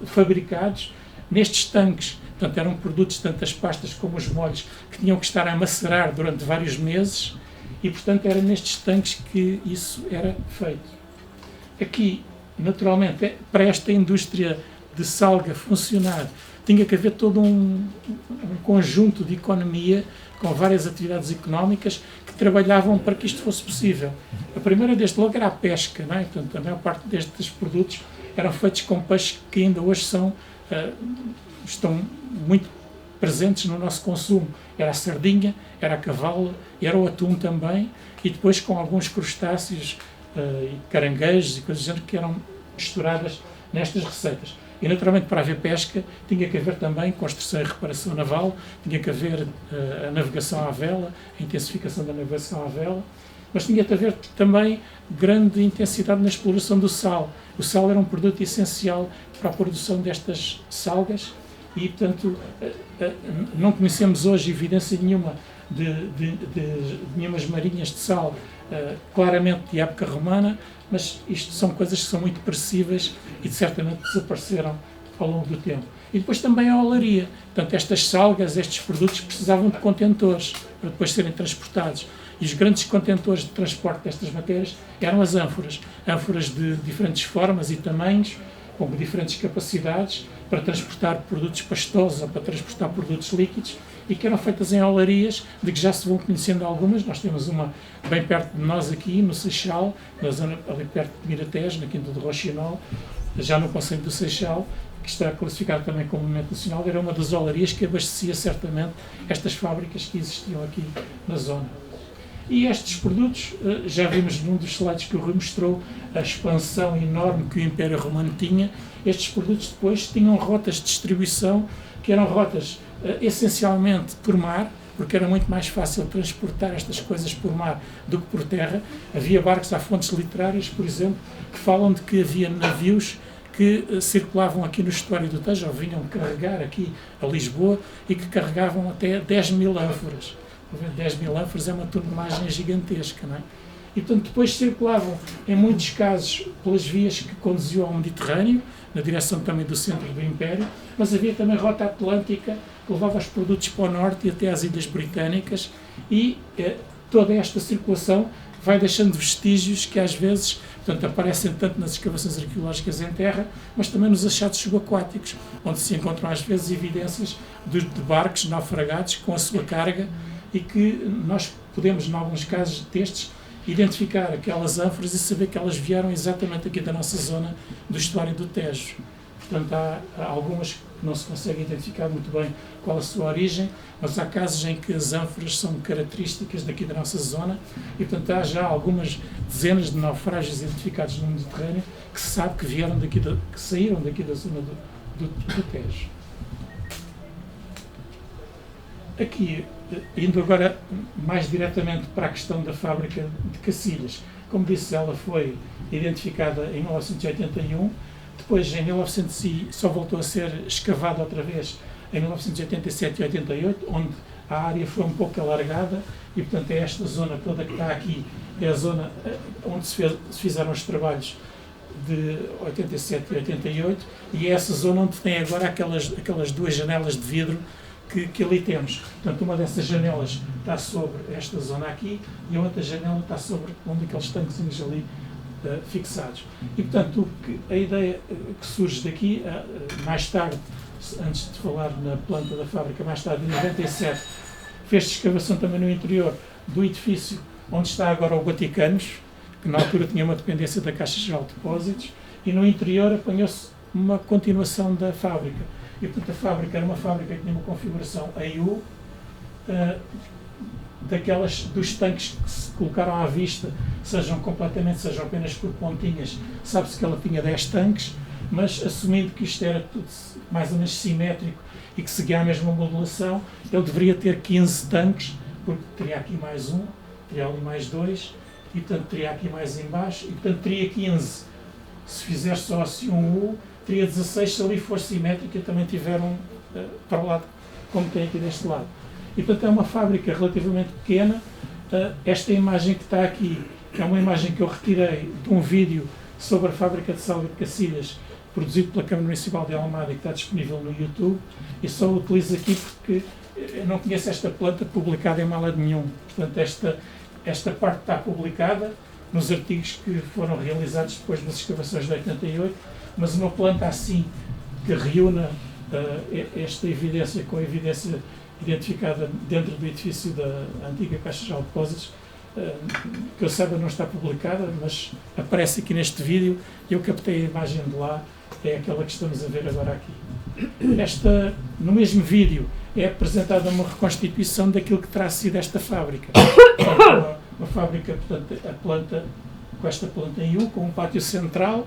fabricados nestes tanques. Portanto eram produtos, tanto as pastas como os molhos, que tinham que estar a macerar durante vários meses e portanto era nestes tanques que isso era feito. Aqui, naturalmente, para esta indústria de salga funcionar, tinha que haver todo um conjunto de economia com várias atividades económicas que trabalhavam para que isto fosse possível. A primeira, desde logo, era a pesca, não é? Portanto, a maior parte destes produtos eram feitos com peixes que ainda hoje estão muito presentes no nosso consumo. Era a sardinha, era a cavala, era o atum também, e depois com alguns crustáceos e caranguejos e coisas do género que eram misturadas nestas receitas. E naturalmente para haver pesca tinha que haver também construção e reparação naval, tinha que haver a navegação à vela, a intensificação da navegação à vela, mas tinha que haver também grande intensidade na exploração do sal. O sal era um produto essencial para a produção destas salgas e, portanto, não conhecemos hoje evidência nenhuma de nenhumas marinhas de sal claramente de época romana, mas isto são coisas que são muito perecíveis e certamente desapareceram ao longo do tempo. E depois também a olaria. Portanto, estas salgas, estes produtos precisavam de contentores para depois serem transportados. E os grandes contentores de transporte destas matérias eram as ânforas. Ânforas de diferentes formas e tamanhos, com diferentes capacidades, para transportar produtos pastosos ou para transportar produtos líquidos, e que eram feitas em olarias, de que já se vão conhecendo algumas. Nós temos uma bem perto de nós aqui, no Seixal, na zona ali perto de Miratejo, na Quinta do Rochinol, já no concelho do Seixal, que está classificado também como monumento nacional. Era uma das olarias que abastecia certamente estas fábricas que existiam aqui na zona. E estes produtos, já vimos num dos slides que o Rui mostrou, a expansão enorme que o Império Romano tinha. Estes produtos depois tinham rotas de distribuição, que eram rotas essencialmente por mar, porque era muito mais fácil transportar estas coisas por mar do que por terra. Havia barcos, há fontes literárias, por exemplo, que falam de que havia navios que circulavam aqui no estuário do Tejo, ou vinham carregar aqui a Lisboa, e que carregavam até 10.000 ânforas. 10.000 ânforas é uma tonelagem gigantesca, não é? E, portanto, depois circulavam, em muitos casos, pelas vias que conduziam ao Mediterrâneo, na direção também do centro do Império, mas havia também rota atlântica, que levava os produtos para o norte e até às Ilhas Britânicas, e toda esta circulação vai deixando vestígios que, às vezes, portanto, aparecem tanto nas escavações arqueológicas em terra, mas também nos achados subaquáticos, onde se encontram, às vezes, evidências de barcos naufragados com a sua carga, e que nós podemos, em alguns casos destes, identificar aquelas ânforas e saber que elas vieram exatamente aqui da nossa zona do estuário do Tejo. Portanto, há algumas não se consegue identificar muito bem qual a sua origem, mas há casos em que as ânforas são características daqui da nossa zona e, portanto, há já algumas dezenas de naufrágios identificados no Mediterrâneo que se sabe que vieram daqui, que saíram daqui da zona do Tejo. Aqui, indo agora mais diretamente para a questão da fábrica de Cacilhas, como disse, ela foi identificada em 1981, depois em 1900 só voltou a ser escavada outra vez em 1987 e 88, onde a área foi um pouco alargada e, portanto, é esta zona toda que está aqui, é a zona onde se fizeram os trabalhos de 87 e 88 e é essa zona onde tem agora aquelas duas janelas de vidro que ali temos. Portanto, uma dessas janelas está sobre esta zona aqui e a outra janela está sobre um daqueles tanquezinhos ali fixados. E, portanto, a ideia que surge daqui, mais tarde, antes de falar na planta da fábrica, mais tarde, em 97, fez-se escavação também no interior do edifício onde está agora o Vaticanos, que na altura tinha uma dependência da Caixa Geral de Depósitos, e no interior apanhou-se uma continuação da fábrica. E, portanto, a fábrica era uma fábrica que tinha uma configuração AU, daquelas dos tanques que se colocaram à vista, sejam apenas por pontinhas, sabe-se que ela tinha 10 tanques, mas assumindo que isto era tudo mais ou menos simétrico e que seguia a mesma modulação, ele deveria ter 15 tanques, porque teria aqui mais um, teria ali mais 2, e portanto teria aqui mais em baixo, e portanto teria 15. Se fizer só assim um U, teria 16, se ali for simétrica, também tiveram para o lado, como tem aqui deste lado. E, portanto, é uma fábrica relativamente pequena. Esta imagem que está aqui é uma imagem que eu retirei de um vídeo sobre a fábrica de Salga de Cacilhas, produzido pela Câmara Municipal de Almada, que está disponível no YouTube, e só o utilizo aqui porque eu não conheço esta planta publicada em mal lado nenhum. Portanto, esta parte está publicada nos artigos que foram realizados depois das escavações de 88, mas uma planta assim, que reúna esta evidência com a evidência identificada dentro do edifício da antiga Caixa Geral de Depósitos, que eu saiba não está publicada, mas aparece aqui neste vídeo e eu captei a imagem de lá, é aquela que estamos a ver agora aqui. No mesmo vídeo é apresentada uma reconstituição daquilo que terá sido esta fábrica. Uma fábrica, portanto, a planta, com esta planta em U, com um pátio central,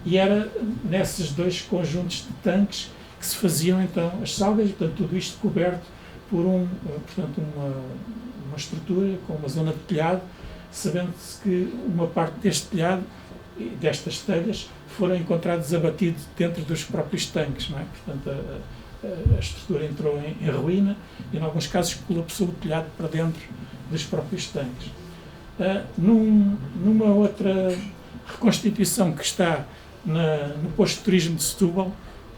e era nesses dois conjuntos de tanques que se faziam então as salgas, e, portanto, tudo isto coberto por uma estrutura com uma zona de telhado, sabendo-se que uma parte deste telhado, destas telhas, foram encontrados abatidos dentro dos próprios tanques, não é? Portanto, a estrutura entrou em ruína e, em alguns casos, colapsou o telhado para dentro dos próprios tanques. Numa outra reconstituição que está no posto de turismo de Setúbal,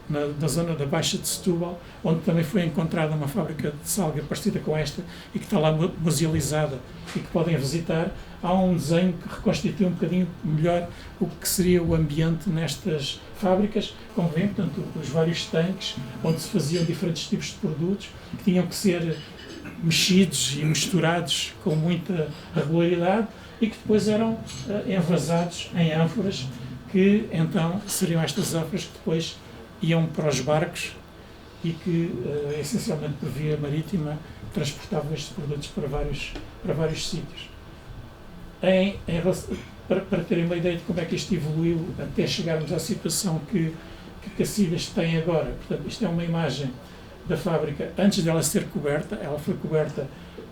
na zona da Baixa de Setúbal, onde também foi encontrada uma fábrica de salga parecida com esta e que está lá musealizada e que podem visitar, há um desenho que reconstitui um bocadinho melhor o que seria o ambiente nestas fábricas, como vêem, portanto, os vários tanques onde se faziam diferentes tipos de produtos que tinham que ser mexidos e misturados com muita regularidade e que depois eram envasados em ânforas, que então seriam estas ânforas que depois iam para os barcos e que, essencialmente por via marítima, transportavam estes produtos para vários sítios. Para terem uma ideia de como é que isto evoluiu até chegarmos à situação que Cacilhas tem agora, portanto, isto é uma imagem da fábrica antes dela ser coberta. Ela foi coberta,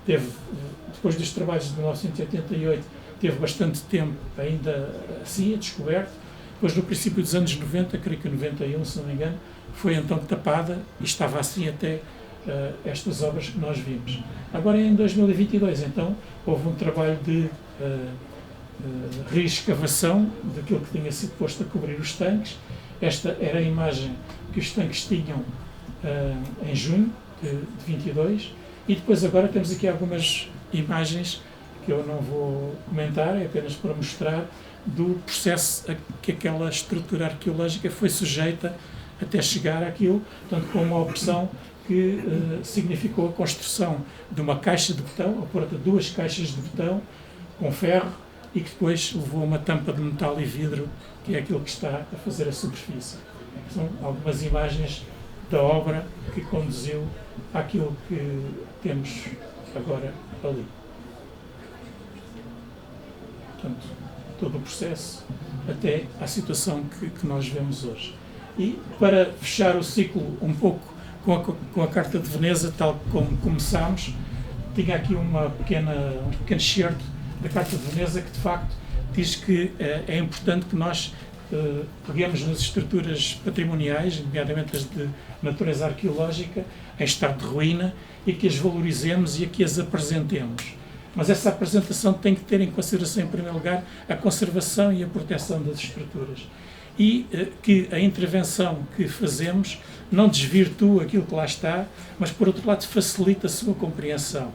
depois dos trabalhos de 1988, teve bastante tempo ainda assim, a descoberto. Depois, no princípio dos anos 90, creio que 91, se não me engano, foi então tapada e estava assim até estas obras que nós vimos. Agora, em 2022, então, houve um trabalho de reescavação daquilo que tinha sido posto a cobrir os tanques. Esta era a imagem que os tanques tinham em junho de 22, e depois agora temos aqui algumas imagens que eu não vou comentar, é apenas para mostrar do processo a que aquela estrutura arqueológica foi sujeita até chegar àquilo, portanto, com uma opção que significou a construção de uma caixa de betão, ou portanto, 2 caixas de betão com ferro, e que depois levou uma tampa de metal e vidro, que é aquilo que está a fazer a superfície. São algumas imagens da obra que conduziu àquilo que temos agora ali. Portanto, todo o processo até à situação que nós vemos hoje. E para fechar o ciclo um pouco com a Carta de Veneza, tal como começámos, tinha aqui um pequeno excerto da Carta de Veneza que de facto diz que é importante que nós peguemos nas estruturas patrimoniais, nomeadamente as de natureza arqueológica, em estado de ruína, e que as valorizemos e que as apresentemos. Mas essa apresentação tem que ter em consideração, em primeiro lugar, a conservação e a proteção das estruturas. E que a intervenção que fazemos não desvirtua aquilo que lá está, mas, por outro lado, facilita a sua compreensão.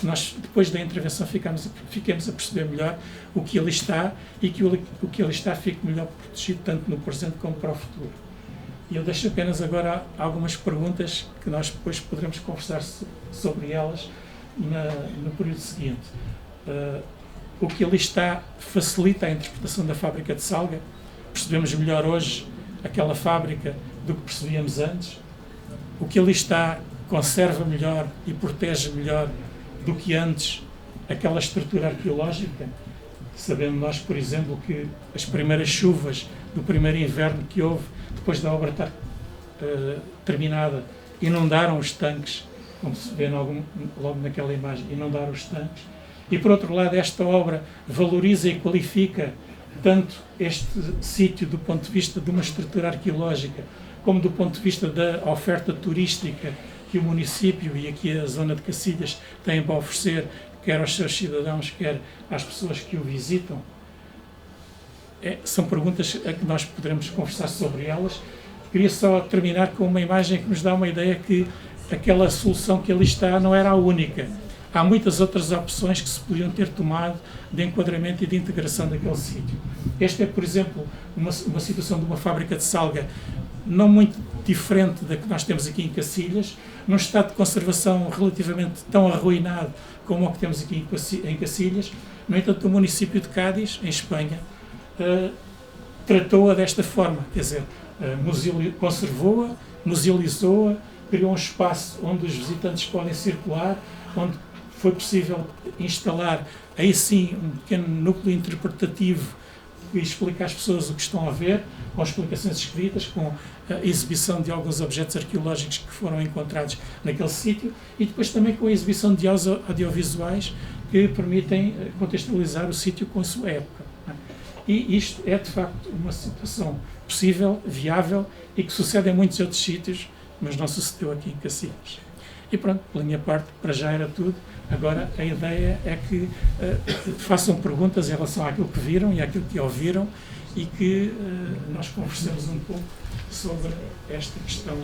Nós, depois da intervenção, fiquemos a perceber melhor o que ali está e que o que ali está fique melhor protegido, tanto no presente como para o futuro. E eu deixo apenas agora algumas perguntas que nós depois poderemos conversar sobre elas no período seguinte. O que ali está facilita a interpretação da fábrica de Salga? Percebemos melhor hoje aquela fábrica do que percebíamos antes? O que ali está conserva melhor e protege melhor do que antes aquela estrutura arqueológica? Sabendo nós, por exemplo, que as primeiras chuvas do primeiro inverno que houve, depois da obra estar terminada, inundaram os tanques, como se vê logo naquela imagem, inundaram os tanques. E, por outro lado, esta obra valoriza e qualifica tanto este sítio do ponto de vista de uma estrutura arqueológica, como do ponto de vista da oferta turística que o município e aqui a zona de Cacilhas têm para oferecer, quer aos seus cidadãos, quer às pessoas que o visitam. São perguntas a que nós poderemos conversar sobre elas. Queria só terminar com uma imagem que nos dá uma ideia que aquela solução que ali está não era a única. Há muitas outras opções que se podiam ter tomado de enquadramento e de integração daquele sítio. Esta é, por exemplo, uma situação de uma fábrica de Salga não muito diferente da que nós temos aqui em Cacilhas, num estado de conservação relativamente tão arruinado como o que temos aqui em Cacilhas. No entanto, o município de Cádiz, em Espanha, tratou-a desta forma, quer dizer, conservou-a, musealizou-a, criou um espaço onde os visitantes podem circular, onde foi possível instalar, aí sim, um pequeno núcleo interpretativo que explica às pessoas o que estão a ver, com explicações escritas, com a exibição de alguns objetos arqueológicos que foram encontrados naquele sítio e depois também com a exibição de audiovisuais que permitem contextualizar o sítio com a sua época. E isto é, de facto, uma situação possível, viável e que sucede em muitos outros sítios, mas não sucedeu aqui em Cacilhas. E pronto, pela minha parte, para já era tudo. Agora, a ideia é que façam perguntas em relação àquilo que viram e àquilo que ouviram e que nós conversemos um pouco sobre esta questão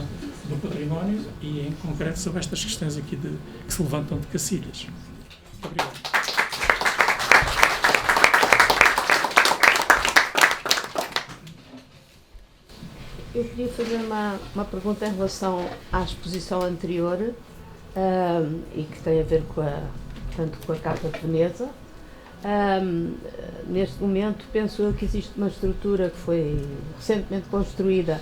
do património e, em concreto, sobre estas questões aqui que se levantam de Cacilhas. Muito obrigado. Eu queria fazer uma pergunta em relação à exposição anterior e que tem a ver tanto com a Carta de Veneza. Neste momento, penso eu que existe uma estrutura que foi recentemente construída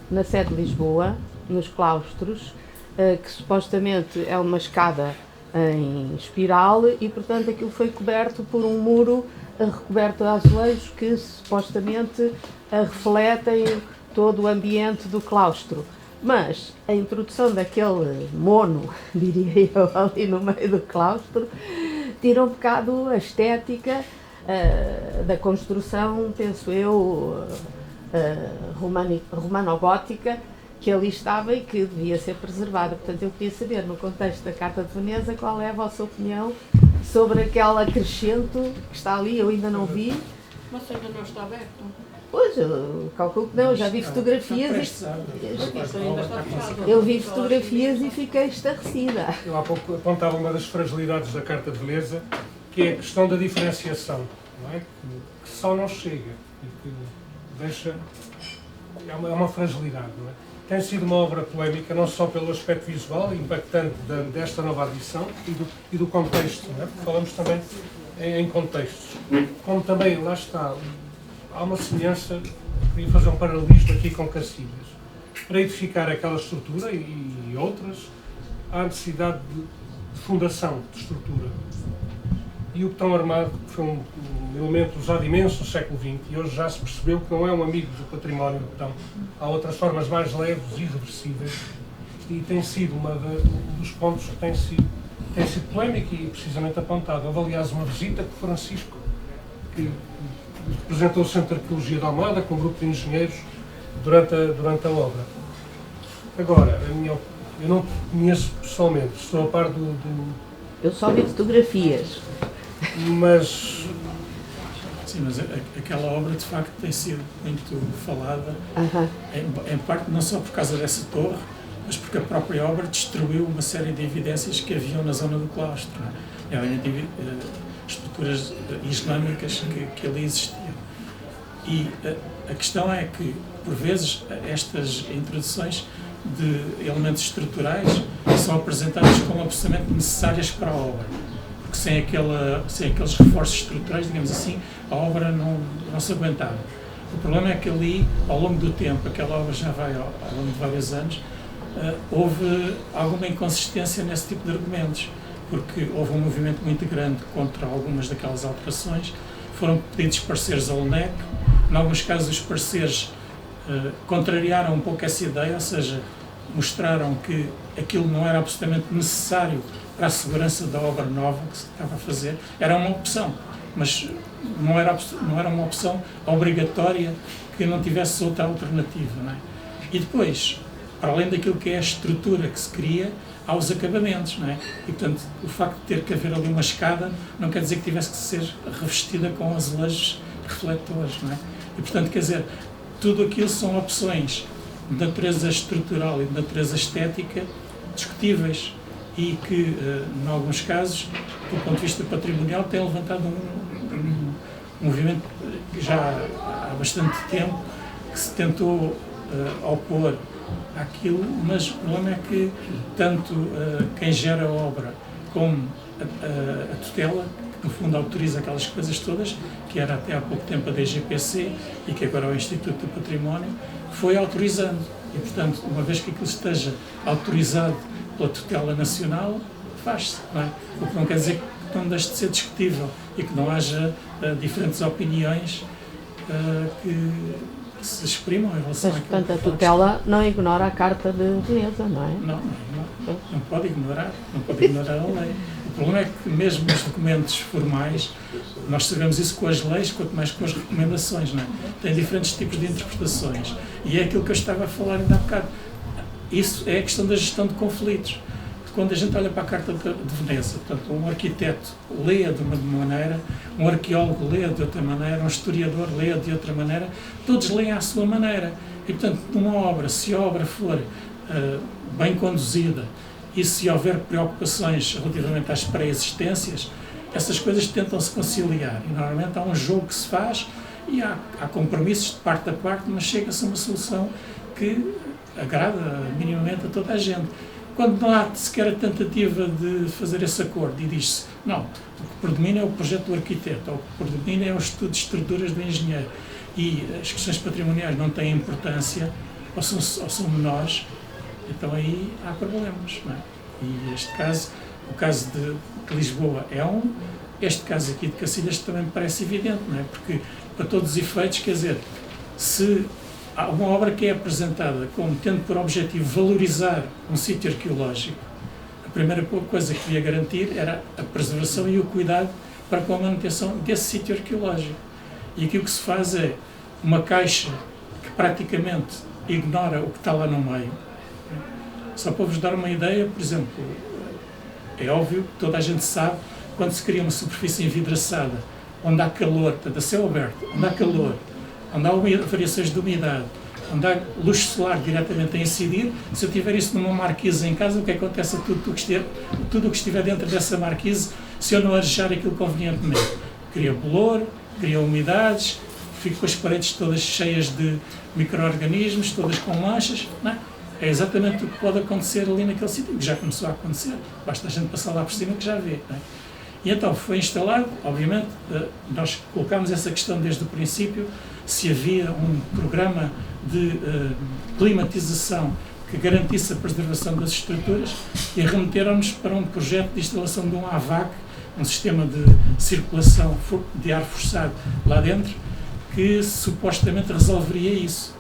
na sede de Lisboa, nos claustros, que supostamente é uma escada em espiral e, portanto, aquilo foi coberto por um muro recoberto de azulejos que supostamente refletem todo o ambiente do claustro. Mas a introdução daquele mono, diria eu, ali no meio do claustro, tira um bocado a estética da construção, penso eu, romano-gótica, que ali estava e que devia ser preservada. Portanto, eu queria saber, no contexto da Carta de Veneza, qual é a vossa opinião sobre aquele acrescento que está ali, eu ainda não vi. Mas ainda não está aberto. Pois, eu calculo que não, eu já vi fotografias eu vi fotografias e fiquei estarrecida. Eu há pouco apontava uma das fragilidades da Carta de Veneza, que é a questão da diferenciação, não é? Que só não chega e que deixa... É uma fragilidade, não é? Tem sido uma obra polémica, não só pelo aspecto visual, impactante desta nova edição e do contexto, não é? Porque falamos também em contextos. Como também, lá está, há uma semelhança, queria fazer um paralelismo aqui com Cacilhas. para edificar aquela estrutura e outras, há necessidade de fundação de estrutura. E o betão armado foi um elemento usado imenso no século XX e hoje já se percebeu que não é um amigo do património do betão. Há outras formas mais leves e irreversíveis e tem sido um dos pontos que tem sido polémico e precisamente apontado. Houve, aliás, uma visita que Francisco, que representou o Centro de Arqueologia de Almada com um grupo de engenheiros durante a obra. Agora, eu não conheço pessoalmente, estou a par Eu só vi fotografias. Mas sim, mas aquela obra de facto tem sido muito falada, em parte não só por causa dessa torre, mas porque a própria obra destruiu uma série de evidências que haviam na zona do claustro, estruturas islâmicas que ali existiam. E a questão é que, por vezes, estas introduções de elementos estruturais são apresentadas como absolutamente necessárias para a obra. Porque sem aqueles reforços estruturais, digamos assim, a obra não se aguentava. O problema é que ali, ao longo do tempo, aquela obra já vai ao longo de vários anos, houve alguma inconsistência nesse tipo de argumentos, porque houve um movimento muito grande contra algumas daquelas alterações, foram pedidos pareceres ao LNEC, em alguns casos os pareceres contrariaram um pouco essa ideia, ou seja, mostraram que aquilo não era absolutamente necessário para a segurança da obra nova que se estava a fazer. Era uma opção, mas não era uma opção obrigatória que não tivesse outra alternativa, não é? E depois, para além daquilo que é a estrutura que se cria, há os acabamentos, não é? E, portanto, o facto de ter que haver ali uma escada não quer dizer que tivesse que ser revestida com azulejos refletores, não é? E, portanto, quer dizer, tudo aquilo são opções de natureza estrutural e de natureza estética discutíveis e que, em alguns casos, do ponto de vista patrimonial, têm levantado um movimento que já há bastante tempo que se tentou opor àquilo, mas o problema é que tanto quem gera a obra como a tutela, que no fundo autoriza aquelas coisas todas, que era até há pouco tempo a DGPC e que agora é o Instituto do Património, foi autorizando. E, portanto, uma vez que aquilo esteja autorizado pela tutela nacional, faz-se, não é? O que não quer dizer que não deixe de ser discutível e que não haja diferentes opiniões que se exprimam em relação Mas, àquilo. portanto, a tutela não ignora a Carta de Veneza, não é? Não pode ignorar a lei. O problema é que mesmo os documentos formais, nós sabemos isso com as leis, quanto mais com as recomendações, não é? Tem diferentes tipos de interpretações. E é aquilo que eu estava a falar ainda há bocado. Isso é a questão da gestão de conflitos. Quando a gente olha para a Carta de Veneza, portanto, um arquiteto lê de uma maneira, um arqueólogo lê de outra maneira, um historiador lê de outra maneira, todos leem à sua maneira. E, portanto, numa obra, se a obra for bem conduzida e se houver preocupações relativamente às pré-existências, essas coisas tentam-se conciliar. E, normalmente, há um jogo que se faz e há compromissos de parte a parte, mas chega-se a uma solução que agrada minimamente a toda a gente. Quando não há sequer a tentativa de fazer esse acordo e diz-se, não, o que predomina é o projeto do arquiteto, ou o que predomina é o estudo de estruturas do engenheiro e as questões patrimoniais não têm importância ou são menores, então aí há problemas, não é? E este caso, o caso de Lisboa é este caso aqui de Cacilhas também me parece evidente, não é? Porque, para todos os efeitos, quer dizer, se há uma obra que é apresentada como tendo por objetivo valorizar um sítio arqueológico, a primeira coisa que devia garantir era a preservação e o cuidado para com a manutenção desse sítio arqueológico. E aqui o que se faz é uma caixa que praticamente ignora o que está lá no meio. Só para vos dar uma ideia, por exemplo, é óbvio que toda a gente sabe, quando se cria uma superfície envidraçada, onde há calor, portanto, a céu aberto, onde há calor, onde há variações de umidade, onde há luz solar diretamente a incidir, se eu tiver isso numa marquise em casa, o que acontece a tudo o que estiver dentro dessa marquise, se eu não arejar aquilo convenientemente? Cria bolor, cria umidades, fico com as paredes todas cheias de micro-organismos, todas com manchas, não é? É exatamente o que pode acontecer ali naquele sítio, que já começou a acontecer, basta a gente passar lá por cima que já vê, não é? E então foi instalado, obviamente, nós colocámos essa questão desde o princípio, se havia um programa de climatização que garantisse a preservação das estruturas, e remeteram-nos para um projeto de instalação de um AVAC, um sistema de circulação de ar forçado lá dentro, que supostamente resolveria isso.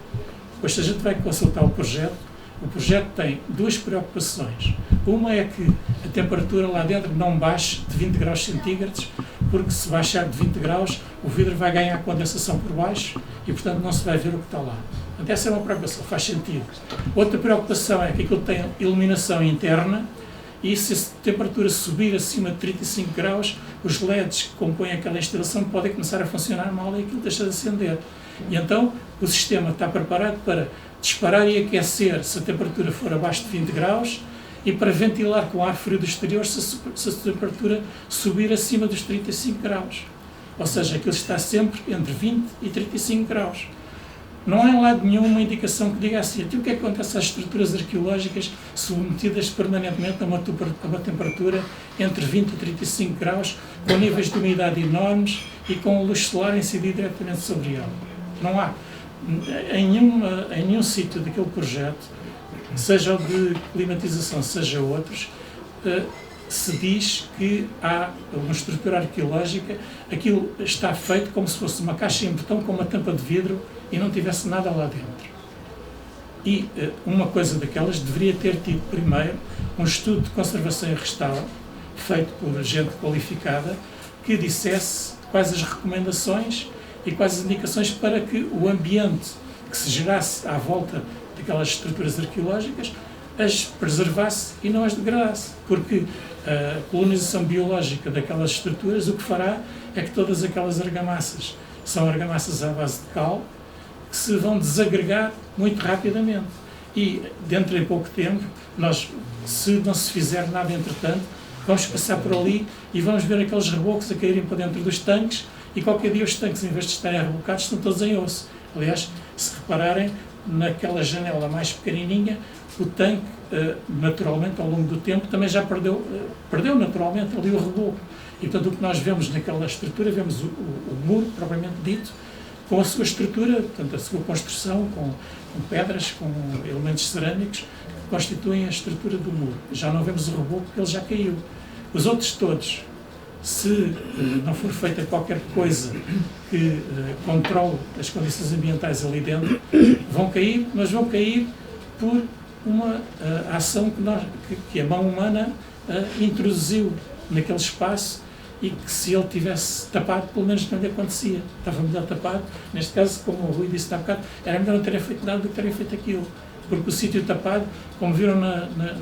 Pois, se a gente vai consultar o projeto tem duas preocupações. Uma é que a temperatura lá dentro não baixe de 20 graus centígrados, porque se baixar de 20 graus, o vidro vai ganhar condensação por baixo e, portanto, não se vai ver o que está lá. Portanto, essa é uma preocupação, faz sentido. Outra preocupação é que aquilo tem iluminação interna, e se a temperatura subir acima de 35 graus, os LEDs que compõem aquela instalação podem começar a funcionar mal e aquilo deixa de acender. E então o sistema está preparado para disparar e aquecer se a temperatura for abaixo de 20 graus e para ventilar com ar frio do exterior se a temperatura subir acima dos 35 graus. Ou seja, aquilo está sempre entre 20 e 35 graus. Não há em lado nenhum uma indicação que diga assim: o que é que acontece às estruturas arqueológicas submetidas permanentemente a uma temperatura entre 20 e 35 graus, com níveis de umidade enormes e com a luz solar incidir diretamente sobre ela. Não há. Em nenhum sítio daquele projeto, seja o de climatização, seja outros, se diz que há uma estrutura arqueológica, aquilo está feito como se fosse uma caixa em betão com uma tampa de vidro e não tivesse nada lá dentro. E uma coisa daquelas deveria ter tido primeiro um estudo de conservação e restauro, feito por gente qualificada, que dissesse quais as recomendações e quais as indicações para que o ambiente que se gerasse à volta daquelas estruturas arqueológicas as preservasse e não as degradasse. Porque a colonização biológica daquelas estruturas o que fará é que todas aquelas argamassas são argamassas à base de cal, que se vão desagregar muito rapidamente. E dentro de pouco tempo, nós, se não se fizer nada entretanto, vamos passar por ali e vamos ver aqueles rebocos a caírem para dentro dos tanques, e qualquer dia os tanques, em vez de estarem rebocados, estão todos em osso. Aliás, se repararem, naquela janela mais pequenininha, o tanque, naturalmente, ao longo do tempo, também já perdeu naturalmente ali o reboco. E, portanto, o que nós vemos naquela estrutura, vemos o muro, propriamente dito, com a sua estrutura, portanto, a sua construção, com pedras, com elementos cerâmicos, que constituem a estrutura do muro. Já não vemos o reboco, porque ele já caiu. Os outros todos, se não for feita qualquer coisa que controle as condições ambientais ali dentro, vão cair, mas vão cair por uma ação que a mão humana introduziu naquele espaço, e que, se ele tivesse tapado, pelo menos não lhe acontecia. Estava melhor tapado. Neste caso, como o Rui disse há bocado, era melhor não terem feito nada do que terem feito aquilo. Porque o sítio tapado, como viram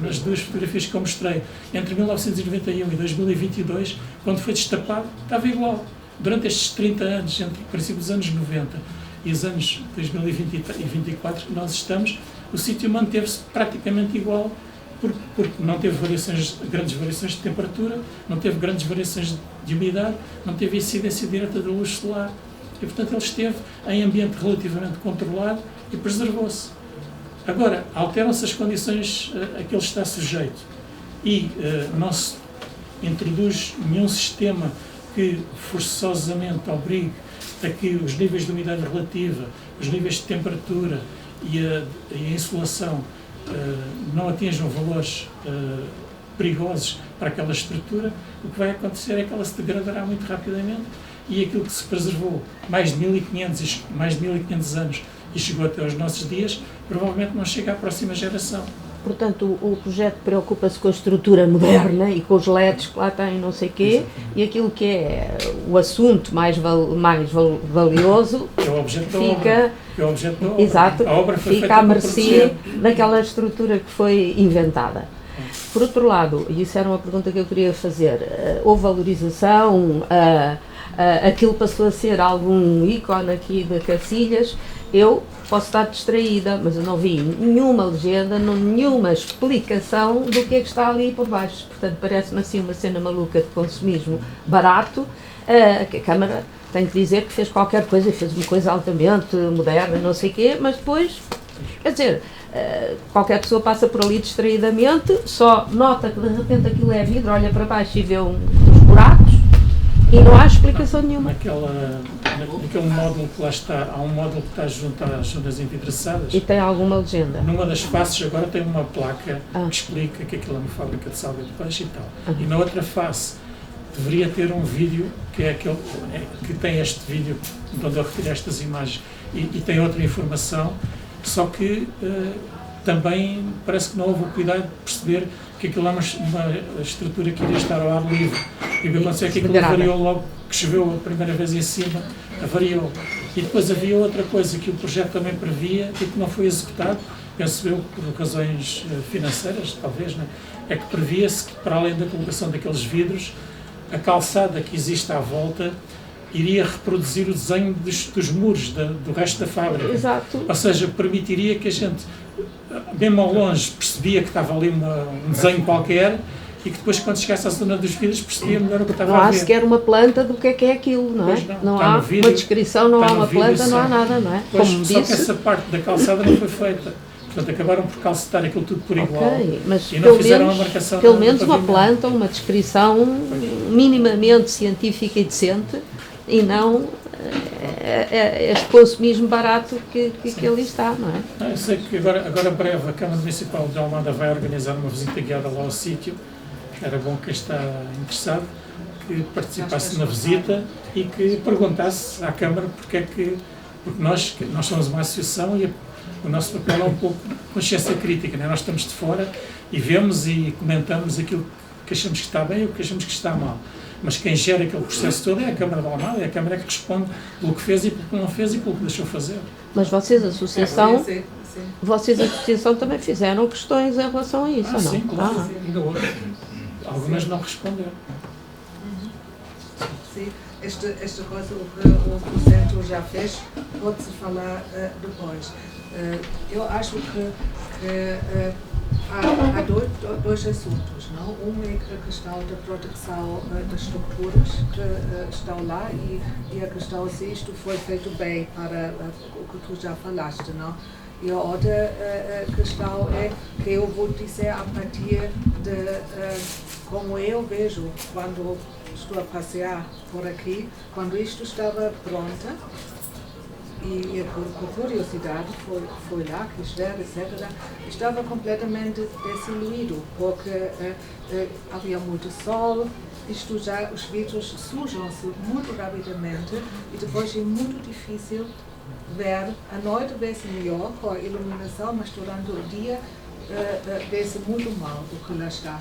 nas duas fotografias que eu mostrei, entre 1991 e 2022, quando foi destapado, estava igual. Durante estes 30 anos, entre o princípio dos anos 90 e os anos 2020 e 2024 que nós estamos, o sítio manteve-se praticamente igual, porque não teve grandes variações de temperatura, não teve grandes variações de umidade, não teve incidência direta da luz solar. E, portanto, ele esteve em ambiente relativamente controlado e preservou-se. Agora, alteram-se as condições a que ele está sujeito e não se introduz nenhum sistema que forçosamente obrigue a que os níveis de umidade relativa, os níveis de temperatura e a insolação não atinjam valores perigosos para aquela estrutura, o que vai acontecer é que ela se degradará muito rapidamente, e aquilo que se preservou mais de 1500 anos e chegou até aos nossos dias, provavelmente não chega à próxima geração. Portanto, o projeto preocupa-se com a estrutura moderna e com os LEDs que lá têm, não sei o quê. Exato. E aquilo que é o assunto mais valioso é o objeto da obra. É o objeto da obra. Exato, a obra foi fica à mercê daquela estrutura que foi inventada. Por outro lado, e isso era uma pergunta que eu queria fazer, houve valorização, aquilo passou a ser algum ícone aqui de Cacilhas. Eu posso estar distraída, mas eu não vi nenhuma legenda, nenhuma explicação do que é que está ali por baixo. Portanto, parece-me assim uma cena maluca de consumismo barato. A Câmara tem que dizer que fez qualquer coisa, fez uma coisa altamente moderna, não sei o quê, mas depois, quer dizer, qualquer pessoa passa por ali distraidamente, só nota que de repente aquilo é vidro, olha para baixo e vê uns buracos, e não há explicação nenhuma. naquele módulo que lá está, há um módulo que está junto às zonas envidraçadas. E tem alguma legenda? Numa das faces agora tem uma placa que explica que aquilo é uma fábrica de salga de peixe e tal. E na outra face deveria ter um vídeo, que é aquele que tem este vídeo de onde eu retirei estas imagens, e tem outra informação, só que também parece que não houve o cuidado de perceber que aquilo é uma estrutura que iria estar ao ar livre. E o que aconteceu é que aquilo variou logo que choveu a primeira vez em cima, variou. E depois havia outra coisa que o projeto também previa e que não foi executado, penso eu, por razões financeiras, talvez, né? É que previa-se que, para além da colocação daqueles vidros, a calçada que existe à volta iria reproduzir o desenho dos muros do resto da fábrica. Exato. Ou seja, permitiria que a gente, mesmo ao longe, percebia que estava ali um desenho qualquer e que depois, quando chegasse à zona dos vidros, percebia melhor o que estava a ver. Não há sequer uma planta do que é aquilo, não é? Não há vídeo, uma descrição, não há uma planta, não há nada, não é? Pois, como só disse. que essa parte da calçada não foi feita. Portanto, acabaram por calcetar aquilo tudo por igual. Ok, mas e não fizeram a marcação. Pelo menos uma planta, uma descrição minimamente científica e decente, e não este consumismo barato que ali está, não é? Eu sei que agora breve a Câmara Municipal de Almada vai organizar uma visita guiada lá ao sítio. Era bom que quem está interessado que participasse na visita e que perguntasse à Câmara porque nós somos uma associação e o nosso papel é um pouco consciência crítica, né? Nós estamos de fora e vemos e comentamos aquilo que achamos que está bem e o que achamos que está mal. Mas quem gera aquele processo todo é a Câmara de Almada, é a Câmara que responde pelo que fez e pelo que não fez e pelo que deixou fazer. Mas vocês, a associação, também fizeram questões em relação a isso, ou não? Sim, claro. Algumas não responderam. Sim, esta coisa, o centro já fez, pode-se falar depois. Eu acho que há dois assuntos, não? Um é a questão da proteção das estruturas que estão lá e a questão se isto foi feito bem para o que tu já falaste, não? E a outra questão é que eu vou dizer a partir de como eu vejo quando estou a passear por aqui, quando isto estava pronta, e por curiosidade foi lá, quis ver, etc., estava completamente desiludido, porque havia muito sol, isto já, os vidros sujam-se muito rapidamente e depois é muito difícil ver, à noite vê-se melhor com a iluminação, mas durante o dia vê-se muito mal o que lá está.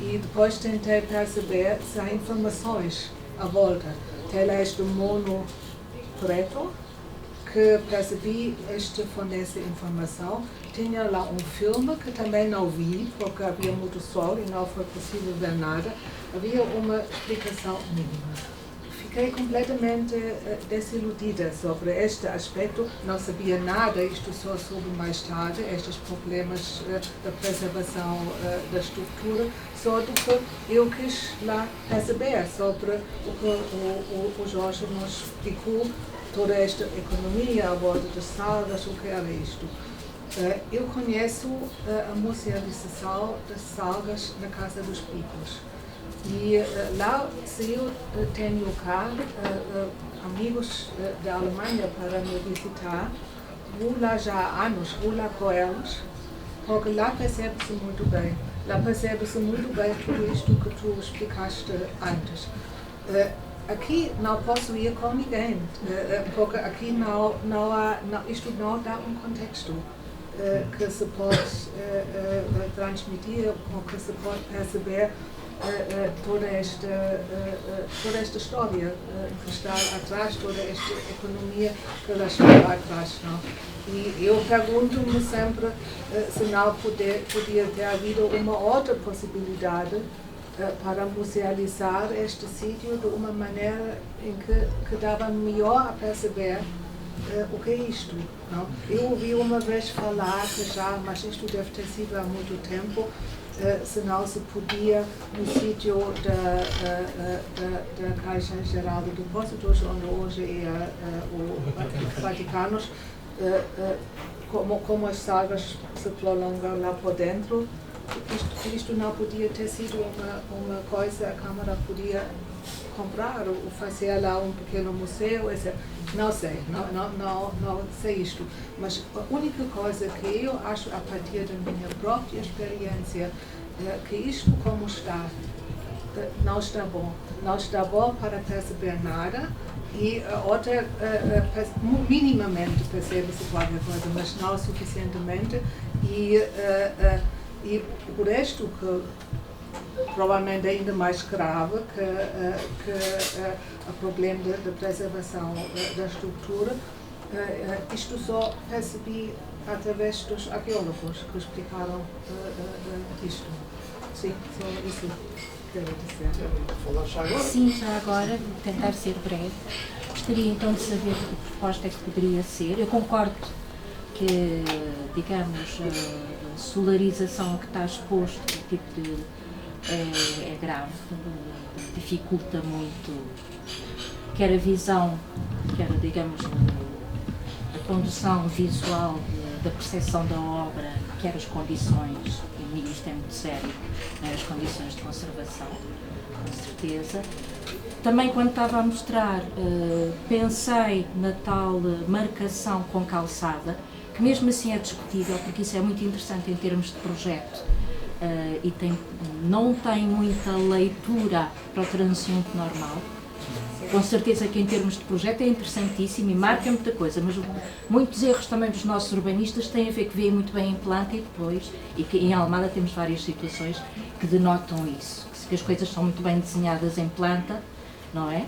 E depois tentei perceber se há informações à volta. Telas de mono preto, que percebi este fornece informação. Tinha lá um filme que também não vi, porque havia muito sol e não foi possível ver nada. Havia uma explicação mínima. Fiquei completamente desiludida sobre este aspecto, não sabia nada, isto só soube mais tarde, estes problemas da preservação da estrutura, só do que eu quis lá perceber sobre o que o Jorge nos explicou, toda esta economia à volta das salgas, o que era isto. Eu conheço a musealização das salgas na Casa dos Picos. E lá, se eu tenho cá amigos da Alemanha para me visitar, vou lá já há anos, vou lá com eles, porque lá percebe-se muito bem. Lá percebe-se muito bem tudo isto que tu explicaste antes. Aqui não posso ir com ninguém, porque aqui isto não dá um contexto que se pode transmitir, ou que se pode perceber toda esta história que está atrás, toda esta economia que lá está atrás. Não? E eu pergunto-me sempre se não podia ter havido uma outra possibilidade para musealizar este sítio de uma maneira em que dava melhor a perceber o que é isto. Não? Eu ouvi uma vez falar que já, mas isto deve ter sido há muito tempo, se não se podia, no sítio da Caixa Geral de Depósitos, onde hoje é o Vaticanos, como as salgas se prolongam lá por dentro, isto não podia ter sido uma coisa, a Câmara podia comprar ou fazer lá um pequeno museu, etc. Não sei, não sei isto. Mas a única coisa que eu acho, a partir da minha própria experiência, que isto como está, não está bom. Não está bom para perceber nada e outra, minimamente percebe-se qualquer coisa, mas não suficientemente. E o resto, que provavelmente é ainda mais grave que o problema da preservação da estrutura, isto só percebi através dos arqueólogos que explicaram isto. Sim, só isso quero dizer. Falar já agora? Sim, já agora, vou tentar ser breve. Gostaria então de saber que proposta é que poderia ser. Eu concordo que, digamos, a solarização que está exposto, o tipo de, é grave, dificulta muito quer a visão, quer, digamos, a condução visual da percepção da obra, quer as condições, e isto é muito sério, né, as condições de conservação, com certeza. Também quando estava a mostrar, pensei na tal marcação com calçada, que mesmo assim é discutível, porque isso é muito interessante em termos de projeto, e não tem muita leitura para o transeunte normal. Com certeza que em termos de projeto é interessantíssimo e marca muita coisa, mas muitos erros também dos nossos urbanistas têm a ver que veem muito bem em planta e depois, e que em Almada temos várias situações que denotam isso, que as coisas são muito bem desenhadas em planta, não é?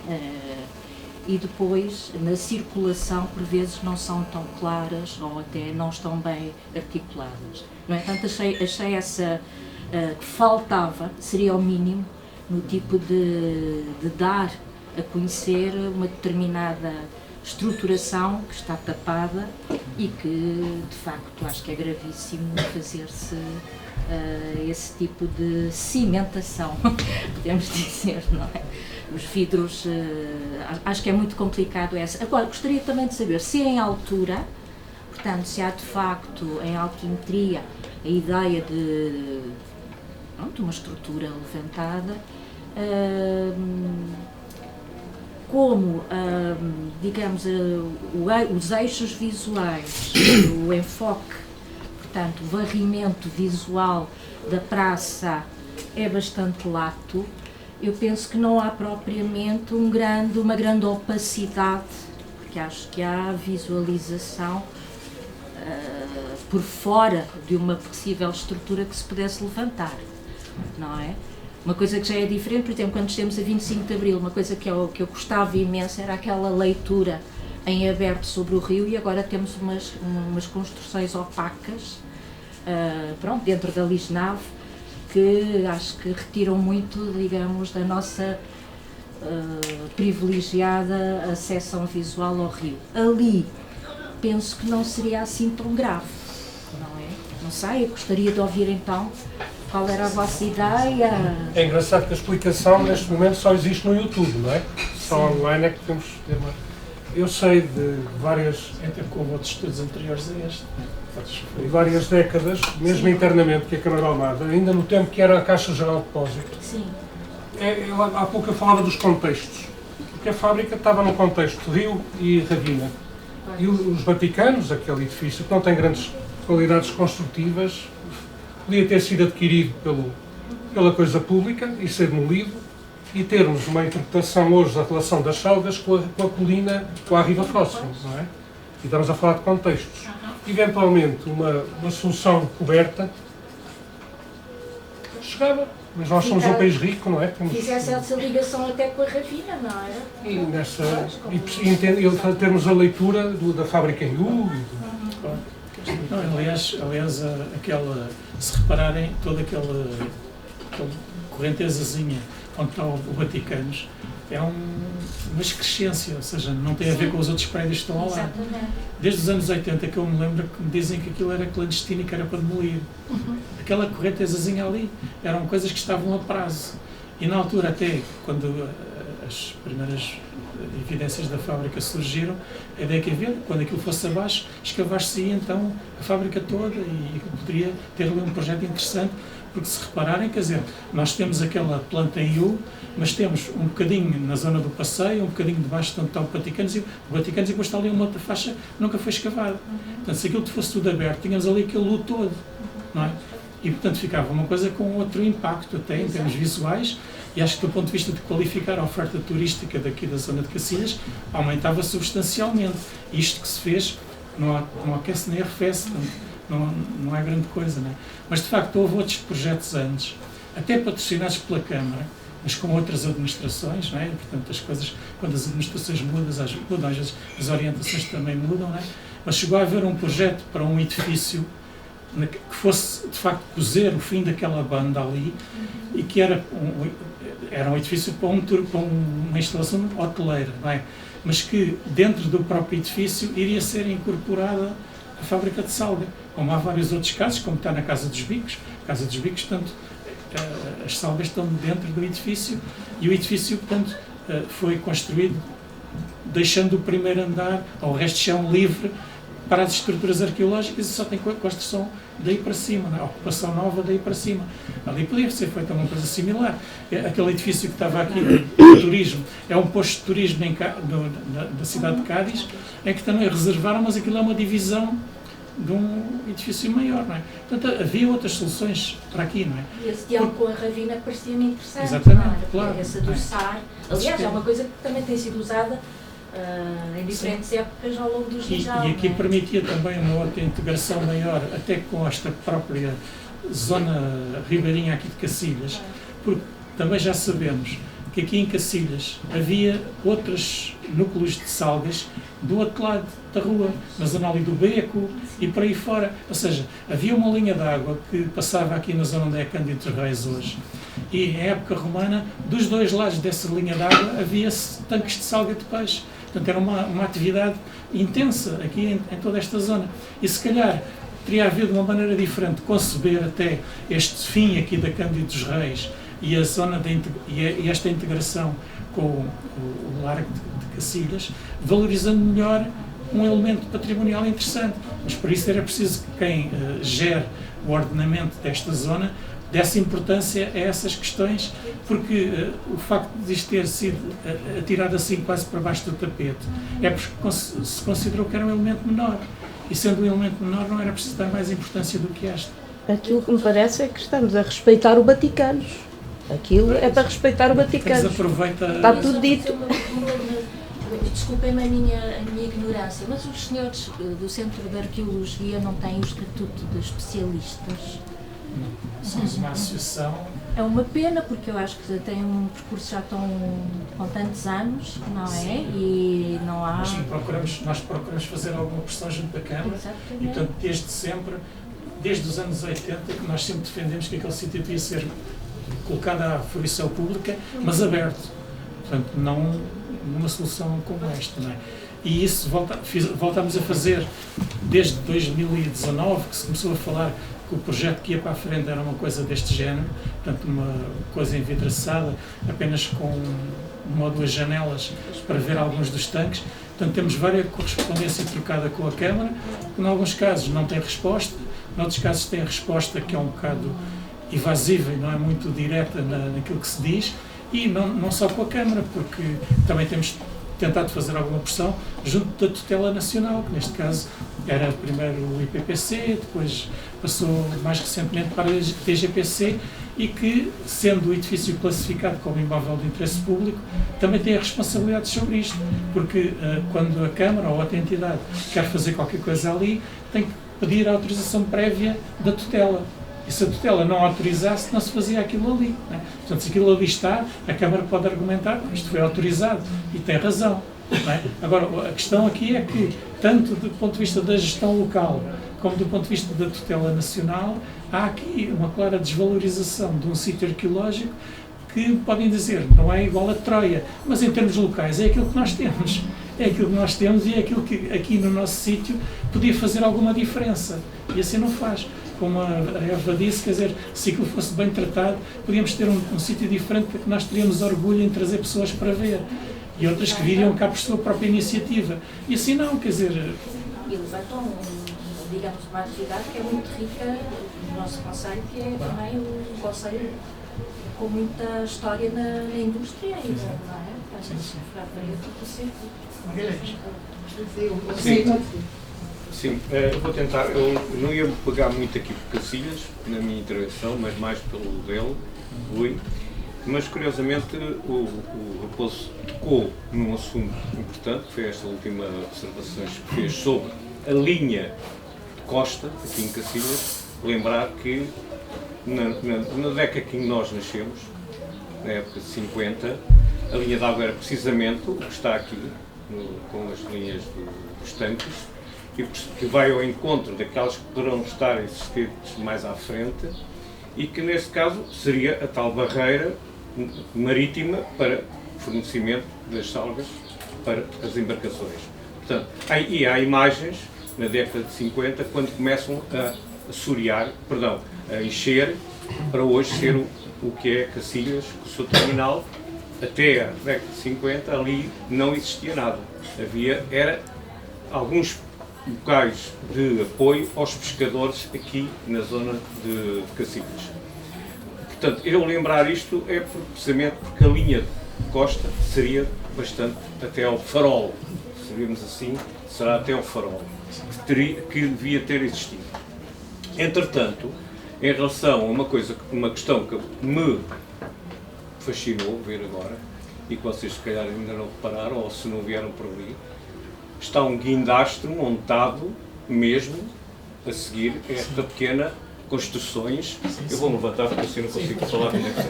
E depois na circulação por vezes não são tão claras ou até não estão bem articuladas. No entanto, achei essa que faltava, seria o mínimo, no tipo de dar a conhecer uma determinada estruturação que está tapada e que, de facto, acho que é gravíssimo fazer-se esse tipo de cimentação, podemos dizer, não é? Os vidros, acho que é muito complicado essa. Agora, gostaria também de saber se em altura, portanto, se há de facto em altimetria a ideia de uma estrutura levantada, como, digamos, os eixos visuais, o enfoque, portanto, o varrimento visual da praça é bastante lato. Eu penso que não há propriamente uma grande opacidade, porque acho que há visualização por fora de uma possível estrutura que se pudesse levantar, não é? Uma coisa que já é diferente, por exemplo, quando estamos a 25 de Abril, uma coisa que eu gostava imenso era aquela leitura em aberto sobre o rio, e agora temos umas construções opacas, pronto, dentro da Lisnave, que acho que retiram muito, digamos, da nossa privilegiada acessão visual ao rio. Ali, penso que não seria assim tão grave, não é? Não sei, eu gostaria de ouvir então qual era a vossa ideia. É engraçado que a explicação neste momento só existe no YouTube, não é? Só online é que temos que ter mais. Eu sei de várias... Até com outros estudos anteriores a este. De várias décadas, mesmo internamente, que a Câmara de Almada, ainda no tempo que era a Caixa Geral de Depósito. Sim. Há pouco eu falava dos contextos, porque a fábrica estava num contexto Rio e Ravina. E os Vaticanos, aquele edifício que não tem grandes qualidades construtivas, podia ter sido adquirido pela coisa pública e ser demolido e termos uma interpretação hoje da relação das Salgas com a colina, com a riva próxima, não é? E estamos a falar de contextos. Eventualmente, uma solução coberta chegava, mas nós somos um país rico, não é? Fizesse essa ligação até com a Ravina, não era? E temos a leitura da fábrica em U. Não, aliás, se repararem, toda aquela correntezazinha onde está o Vaticanos, é uma excrescência, ou seja, não tem a ver com os outros prédios que estão ao lado. Desde os anos 80 que eu me lembro que me dizem que aquilo era clandestino e que era para demolir. Aquela correntezazinha ali eram coisas que estavam a prazo. E na altura até, quando as primeiras evidências da fábrica surgiram, a ideia que havia, quando aquilo fosse abaixo, escavasse-se então a fábrica toda e poderia ter ali um projeto interessante, porque se repararem, quer dizer, nós temos aquela planta em U, mas temos um bocadinho na zona do passeio, um bocadinho debaixo de onde está o Vaticanos e depois está ali uma outra faixa que nunca foi escavada. Portanto, se aquilo fosse tudo aberto, tínhamos ali aquele U todo, não é? E, portanto, ficava uma coisa com outro impacto até em termos visuais, e acho que do ponto de vista de qualificar a oferta turística daqui da zona de Cacilhas, aumentava substancialmente. Isto que se fez não aquece nem arrefece, não é grande coisa, não é? Mas, de facto, houve outros projetos antes, até patrocinados pela Câmara, mas com outras administrações, não é? Portanto, as coisas, quando as administrações mudam, às vezes as orientações também mudam, não é? Mas chegou a haver um projeto para um edifício que fosse, de facto, cozer o fim daquela banda ali, e que era um edifício para uma instalação hoteleira, não é? Mas que dentro do próprio edifício iria ser incorporada a fábrica de salga, como há vários outros casos, como está na Casa dos Bicos. Casa dos Bicos, portanto, as salgas estão dentro do edifício, e o edifício, portanto, foi construído deixando o primeiro andar, ou o resto de chão livre, para as estruturas arqueológicas, e só tem construção daí para cima, não é? Ocupação nova daí para cima. Ali podia ser feita uma coisa similar. Aquele edifício que estava aqui, do turismo, é um posto de turismo da cidade de Cádiz, em que também reservaram, mas aquilo é uma divisão de um edifício maior, não é? Portanto, havia outras soluções para aqui, não é? E esse diálogo com a Ravina parecia-me interessante. Exatamente, não é? claro. Essa do SAR. Aliás, é uma coisa que também tem sido usada em diferentes épocas ao longo dos dias. E aqui permitia também uma outra integração maior, até com esta própria zona ribeirinha aqui de Cacilhas, porque também já sabemos que aqui em Cacilhas havia outros núcleos de salgas do outro lado da rua, na zona ali do Beco e por aí fora. Ou seja, havia uma linha de água que passava aqui na zona onde é Cândido dos Reis hoje, e em época romana, dos dois lados dessa linha de água havia tanques de salga de peixe. Portanto, era uma atividade intensa aqui em toda esta zona. E se calhar teria havido uma maneira diferente de conceber até este fim aqui da Cândido dos Reis e a zona e esta integração com o Largo de Cacilhas, valorizando melhor um elemento patrimonial interessante. Mas para isso era preciso que quem gere o ordenamento desta zona desse importância a essas questões, porque o facto de isto ter sido atirado assim quase para baixo do tapete é porque se considerou que era um elemento menor, e sendo um elemento menor não era preciso dar mais importância do que esta. Aquilo que me parece é que estamos a respeitar o Vaticano. Aquilo é para respeitar o Vaticano. Está tudo dito. Desculpem-me a minha ignorância, mas os senhores do Centro de Arqueologia não têm o estatuto de especialistas? Não. Somos uma associação. É uma pena, porque eu acho que tem um percurso já com tantos anos, não é? Sim. E não há... Nós procuramos fazer alguma pressão junto da Câmara. Exatamente. E, portanto, desde sempre, desde os anos 80, que nós sempre defendemos que aquele sítio devia ser colocado à fruição pública, mas aberto. Portanto, não numa solução como esta, não é? E isso voltámos a fazer desde 2019, que se começou a falar que o projeto que ia para a frente era uma coisa deste género, portanto uma coisa envidraçada, apenas com uma ou duas janelas para ver alguns dos tanques. Portanto, temos várias correspondência trocada com a Câmara, que em alguns casos não tem resposta, em outros casos tem resposta que é um bocado evasiva e não é muito direta naquilo que se diz, e não só com a Câmara, porque também temos tentado fazer alguma pressão junto da tutela nacional, que neste caso era primeiro o IPPC, depois passou mais recentemente para a TGPC, e que, sendo o edifício classificado como imóvel de interesse público, também tem a responsabilidade sobre isto, porque quando a Câmara ou outra entidade quer fazer qualquer coisa ali, tem que pedir a autorização prévia da tutela. E se a tutela não autorizasse, não se fazia aquilo ali, não é? Portanto, se aquilo ali está, a Câmara pode argumentar que isto foi autorizado, e tem razão, não é? Agora, a questão aqui é que, tanto do ponto de vista da gestão local, como do ponto de vista da tutela nacional, há aqui uma clara desvalorização de um sítio arqueológico que podem dizer, não é igual a Troia, mas em termos locais é aquilo que nós temos. É aquilo que nós temos e é aquilo que aqui no nosso sítio podia fazer alguma diferença. E assim não faz. como a Eva disse, quer dizer, se aquilo fosse bem tratado, podíamos ter um sítio diferente, porque nós teríamos orgulho em trazer pessoas para ver. E outras que viriam cá por sua própria iniciativa. E assim não, quer dizer... E levantam, digamos, uma atividade que é muito rica no nosso concelho, que é também um concelho com muita história na indústria, e não é? Para Sim, eu vou tentar, eu não ia pegar muito aqui por Cacilhas na minha intervenção, mas mais pelo dele, Rui, mas curiosamente o Raposo tocou num assunto importante, que foi esta última observação que fez sobre a linha de costa, aqui em Cacilhas. Lembrar que na década que nós nascemos, na época de 50, a linha de água era precisamente o que está aqui, com as linhas dos tanques, e que vai ao encontro daquelas que poderão estar a existir mais à frente, e que neste caso seria a tal barreira marítima para fornecimento das salgas para as embarcações. Portanto, há imagens na década de 50 quando começam a assorear, a encher, para hoje ser o que é Cacilhas, o seu terminal. Até a década de 50 ali não existia nada. Era alguns locais de apoio aos pescadores aqui na zona de Cacilhas. Portanto, eu lembrar isto é precisamente porque a linha de costa seria bastante até ao farol, se virmos assim, será até ao farol, que devia ter existido. Entretanto, em relação a uma questão que me fascinou ver agora, e que vocês se calhar ainda não repararam, ou se não vieram por ali, está um guindastro montado mesmo a seguir esta pequena construções. Eu vou levantar porque assim não consigo falar como é que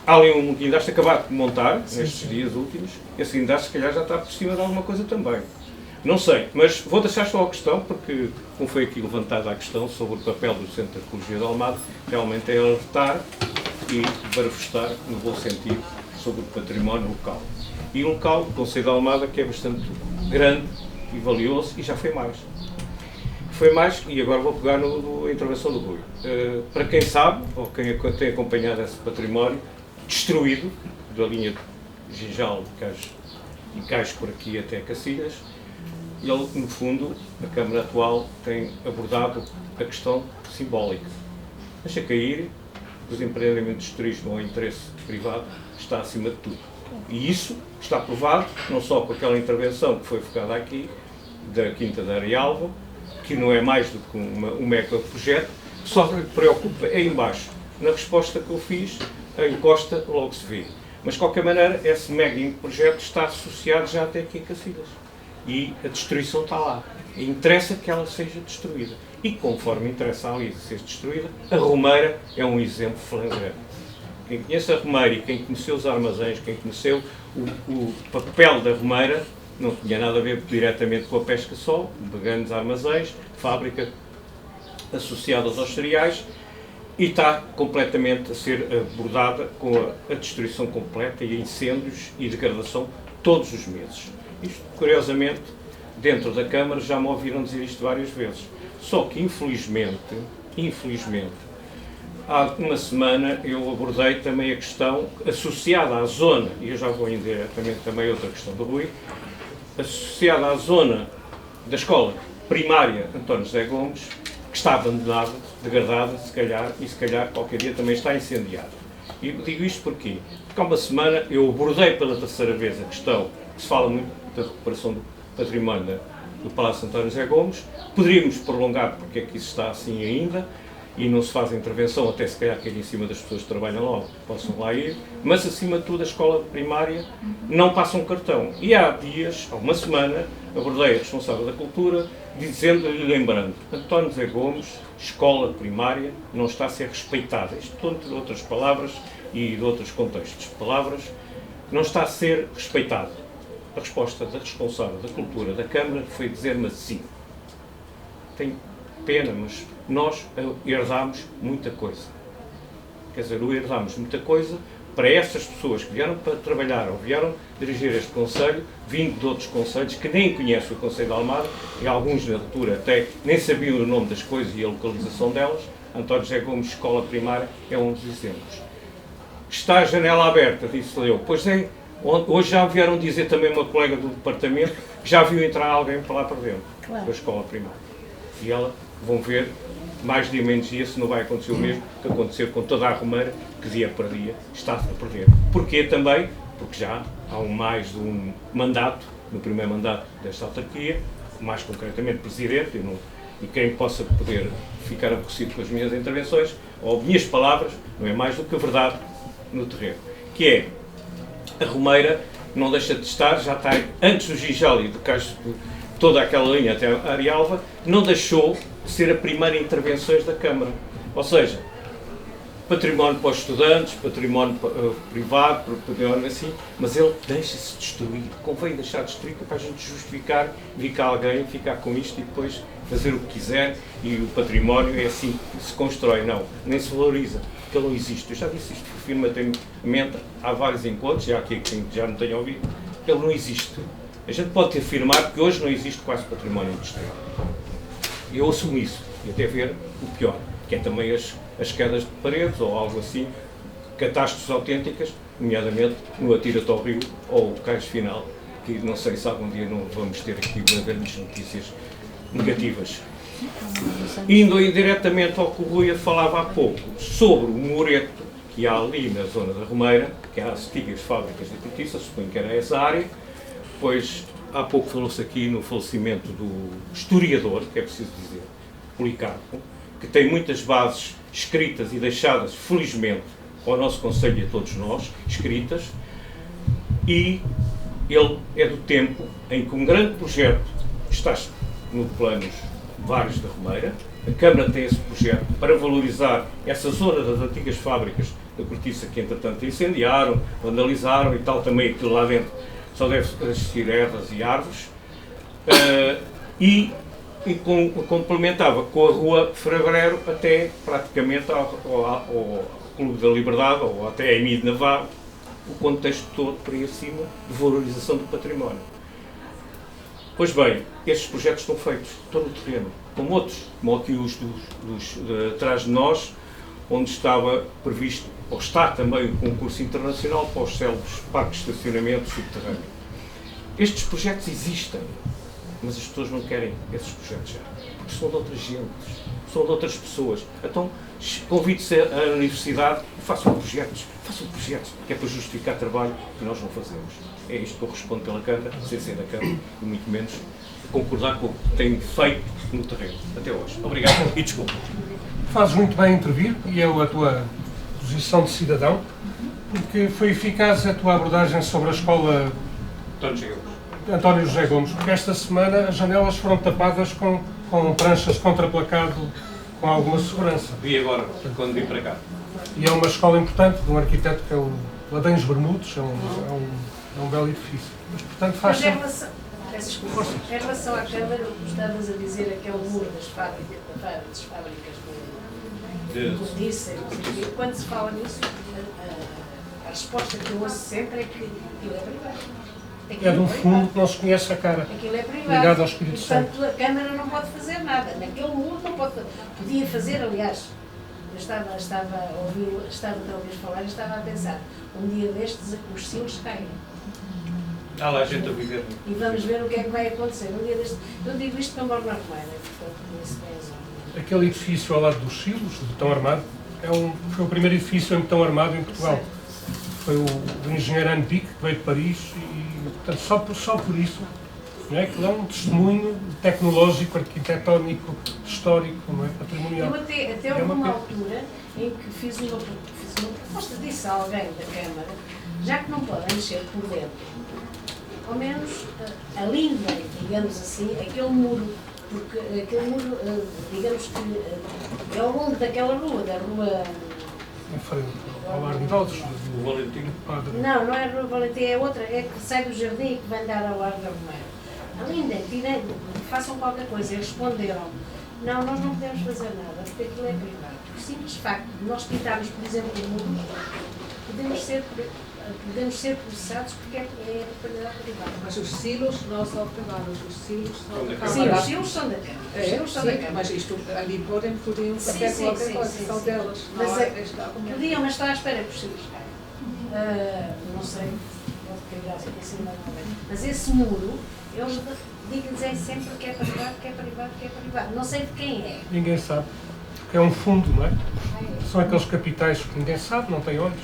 há ali um guindastro acabado de montar, nestes dias últimos. Esse guindastro se calhar já está por cima de alguma coisa também. Não sei, mas vou deixar só a questão, porque como foi aqui levantada a questão sobre o papel do Centro de Arqueologia de Almada, realmente é alertar e manifestar, no bom sentido, sobre o património local. E um local, o Concelho de Almada, que é bastante grande e valioso, e já foi mais. Foi mais, e agora vou pegar na intervenção do Rui. Para quem sabe, ou quem tem acompanhado esse património, destruído, da linha de Ginjal e Caixo por aqui até Cacilhas, ele, no fundo, a Câmara atual tem abordado a questão simbólica. Deixa cair, os empreendimentos de turismo ou interesse privado está acima de tudo. E isso está provado, não só com aquela intervenção que foi focada aqui, da Quinta da Arealva, que não é mais do que um mega projeto, que só lhe preocupa é embaixo. Na resposta que eu fiz, a encosta logo se vê. Mas, de qualquer maneira, esse mega projeto está associado já até aqui em Cacilhas. E a destruição está lá. E interessa que ela seja destruída. E conforme interessa ali ser destruída, a Romeira é um exemplo flagrante. Quem conhece a Romeira e quem conheceu os armazéns, quem conheceu o papel da Romeira, não tinha nada a ver diretamente com a pesca só, de grandes armazéns, fábrica associada aos cereais, e está completamente a ser abordada com a destruição completa e incêndios e degradação todos os meses. Isto, curiosamente, dentro da Câmara já me ouviram dizer isto várias vezes. Só que, infelizmente, há uma semana eu abordei também a questão associada à zona, e eu já vou indiretamente também outra questão do Rui, associada à zona da escola primária António José Gomes, que está abandonada, degradada, se calhar qualquer dia também está incendiada. E digo isto porquê? Porque há uma semana eu abordei pela terceira vez a questão, que se fala muito da recuperação do património do Palácio António José Gomes. Poderíamos prolongar porque é que isso está assim ainda, e não se faz intervenção, até se calhar cair em cima das pessoas que trabalham lá, possam lá ir, mas acima de tudo a escola primária não passa um cartão. E há dias, há uma semana, abordei a responsável da cultura, dizendo-lhe, lembrando, António José Gomes, escola primária, não está a ser respeitada. Isto, entre outras palavras e de outros contextos de palavras, não está a ser respeitado. A resposta da responsável da cultura da Câmara foi dizer-me assim, tenho pena, mas nós herdámos muita coisa. Quer dizer, herdámos muita coisa para essas pessoas que vieram para trabalhar ou vieram dirigir este Conselho, vindo de outros Conselhos, que nem conhecem o Conselho de Almada, e alguns na altura até nem sabiam o nome das coisas e a localização delas. António José Gomes, escola primária, é um dos exemplos. Está a janela aberta, disse-lhe eu. Pois é, hoje já vieram dizer também uma colega do departamento que já viu entrar alguém para lá para dentro, da escola primária. E ela, vão ver, mais dia menos dia, se não vai acontecer o mesmo que aconteceu com toda a Romeira, que dia para dia está-se a perder. Porquê também? Porque já há mais de um mandato, no primeiro mandato desta autarquia, mais concretamente presidente, e quem possa poder ficar aborrecido com as minhas intervenções, ou minhas palavras, não é mais do que a verdade no terreno. Que é, a Romeira não deixa de estar, já está antes do Gijal e do Caixo, toda aquela linha até a Arialva, não deixou de ser a primeira intervenções da Câmara. Ou seja, património para os estudantes, património privado, património assim, mas ele deixa-se destruir. Convém deixar destruir para a gente justificar, vir cá alguém, ficar com isto e depois fazer o que quiser, e o património é assim que se constrói. Não, nem se valoriza, porque ele não existe. Eu já disse isto afirmativamente, há vários encontros, já aqui que já não tenho ouvido, ele não existe. A gente pode afirmar que hoje não existe quase património industrial. E eu assumo isso, e até ver o pior, que é também as quedas de paredes ou algo assim, catástrofes autênticas, nomeadamente no Atira-te ao Rio ou o Cais Final, que não sei se algum dia não vamos ter aqui grandes notícias negativas. Indo indiretamente ao que o Rui falava há pouco, sobre o mureto que há ali na zona da Romeira, que há as antigas fábricas de cortiça, suponho que era essa área, pois há pouco falou-se aqui no falecimento do historiador, que é preciso dizer, Policarpo, que tem muitas bases escritas e deixadas, felizmente, ao nosso Conselho e a todos nós, escritas, e ele é do tempo em que um grande projeto está no planos vários da Romeira. A Câmara tem esse projeto para valorizar essa zona das antigas fábricas da cortiça que, entretanto, incendiaram, vandalizaram e tal, também aquilo lá dentro só deve existir ervas e árvores, e complementava com a Rua Fevereiro até praticamente ao Clube da Liberdade ou até a Emílio Navarro, o contexto todo para aí acima de valorização do património. Pois bem, estes projetos estão feitos, estão no terreno, como outros, como aqui os atrás de nós, onde estava previsto, ou está também o concurso internacional para os célebres parques de estacionamento subterrâneo. Estes projetos existem, mas as pessoas não querem esses projetos já, porque são de outras gentes, são de outras pessoas. Então, convido-se à universidade e façam projetos, que é para justificar trabalho que nós não fazemos. É isto que eu respondo pela Câmara, sem ser da Câmara, e muito menos concordar com o que tem feito no terreno, até hoje. Obrigado e desculpa. Fazes muito bem intervir, e é a tua posição de cidadão, porque foi eficaz a tua abordagem sobre a escola António José Gomes, porque esta semana as janelas foram tapadas com pranchas de contraplacado com alguma segurança. Vi agora, quando vim para cá. E é uma escola importante, de um arquiteto que é o Ladens Bermudes, é um belo edifício. Mas, portanto, faz em relação à Câmara, o que estavas a dizer é que é o muro das fábricas de cortiça, quando se fala nisso, a resposta que eu ouço sempre é que aquilo é privado. É de um fundo que não se conhece a cara. Aquilo é privado. Ligado ao Espírito Santo. Portanto, a Câmara não pode fazer nada. Naquele muro não pode. Podia fazer, aliás. Eu estava a ouvir falar e estava a pensar, um dia destes os silos caem. Há lá gente a viver. E vamos ver o que é que vai acontecer. Um dia destes, eu digo isto para moro na Romeira, portanto, conheço bem a zona. Aquele edifício ao lado dos silos, de betão armado, foi o primeiro edifício em betão armado em Portugal. Foi o engenheiro Anne Pic, que veio de Paris, e portanto, só por isso, não é? Que é um testemunho tecnológico, arquitetónico, histórico, não é? Patrimonial. Eu até houve uma altura em que fiz uma proposta, disse a alguém da Câmara, já que não podem mexer por dentro, ao menos alindem, digamos assim, aquele muro, porque aquele muro, digamos que é ao longo daquela rua, da rua... Em frente ao Largo de Idosos. O Valentim? Não é a Rua Valentim, é outra, é que sai do jardim e que vem dar ao Largo da Romeira. Alindem, tirem, façam qualquer coisa. E responderam, não, nós não podemos fazer nada, porque aquilo é privado. O simples facto de nós pintarmos, por exemplo, o muro, podemos ser processados porque é de propriedade privada. Mas os silos não são privados, os silos são da Sim, Câmara. os silos são da Câmara. Os É, silos são da sim, Câmara. mas isto ali podiam Sim, fazer sim, qualquer sim, coisa, sim, são sim. delas. Mas Não é- é esta argumento. Podiam, mas está à espera que os silos caiam. Não sei, pode cair assim em cima ou não. Mas esse muro, eles dizem sempre que é privado, que é privado, que é privado. Não sei de quem é. Ninguém sabe. Porque é um fundo, não é? São aqueles capitais que ninguém sabe, não tem olhos.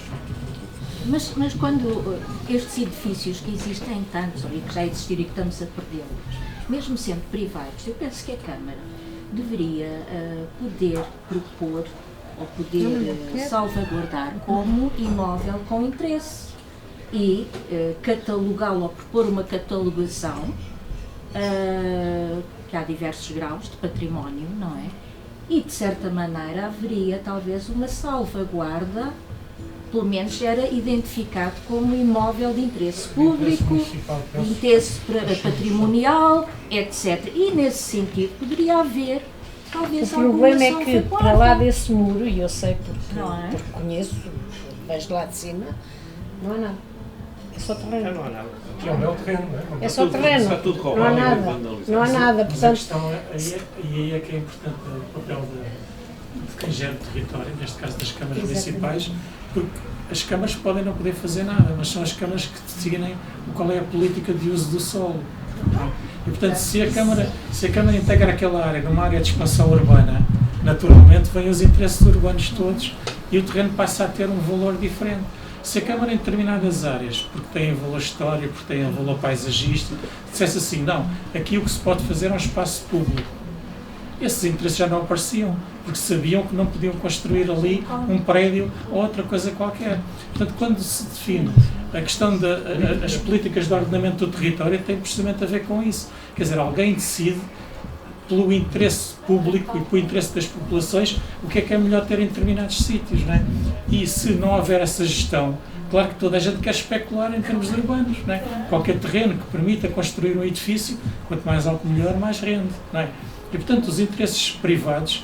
Mas quando estes edifícios que existem tantos, e que já existiram e que estamos a perdê-los, mesmo sendo privados, eu penso que a Câmara deveria poder propor ou poder salvaguardar como imóvel com interesse e catalogá-lo ou propor uma catalogação, que há diversos graus de património, não é? E de certa maneira haveria talvez uma salvaguarda, pelo menos era identificado como imóvel de interesse público, de interesse patrimonial, etc. E nesse sentido poderia haver talvez O problema é alguma que salvaguarda. para lá desse muro, e eu sei Não é? porque conheço, vejo lá de cima, não há nada. É só terreno. Não há nada. Que é um belo terreno, não é? É só terreno. Está tudo roubado, Não há e nada. vandalizado. Não há nada. Mas a Portanto, questão aí é que é importante o papel de quem gera o território, neste caso das câmaras municipais, porque as câmaras podem não poder fazer nada, mas são as câmaras que decidem qual é a política de uso do solo. E, portanto, se a Câmara integra aquela área numa área de expansão urbana, naturalmente vêm os interesses urbanos todos e o terreno passa a ter um valor diferente. Se a Câmara em determinadas áreas, porque tem valor histórico, porque tem valor paisagístico, dissesse assim, não, aqui o que se pode fazer é um espaço público, esses interesses já não apareciam, porque sabiam que não podiam construir ali um prédio ou outra coisa qualquer. Portanto, quando se define a questão das políticas de ordenamento do território, tem precisamente a ver com isso. Quer dizer, alguém decide pelo interesse público e pelo interesse das populações o que é melhor ter em determinados sítios, não é? E se não houver essa gestão, claro que toda a gente quer especular em termos urbanos, não é? Qualquer terreno que permita construir um edifício, quanto mais alto melhor, mais rende, não é? E, portanto, os interesses privados,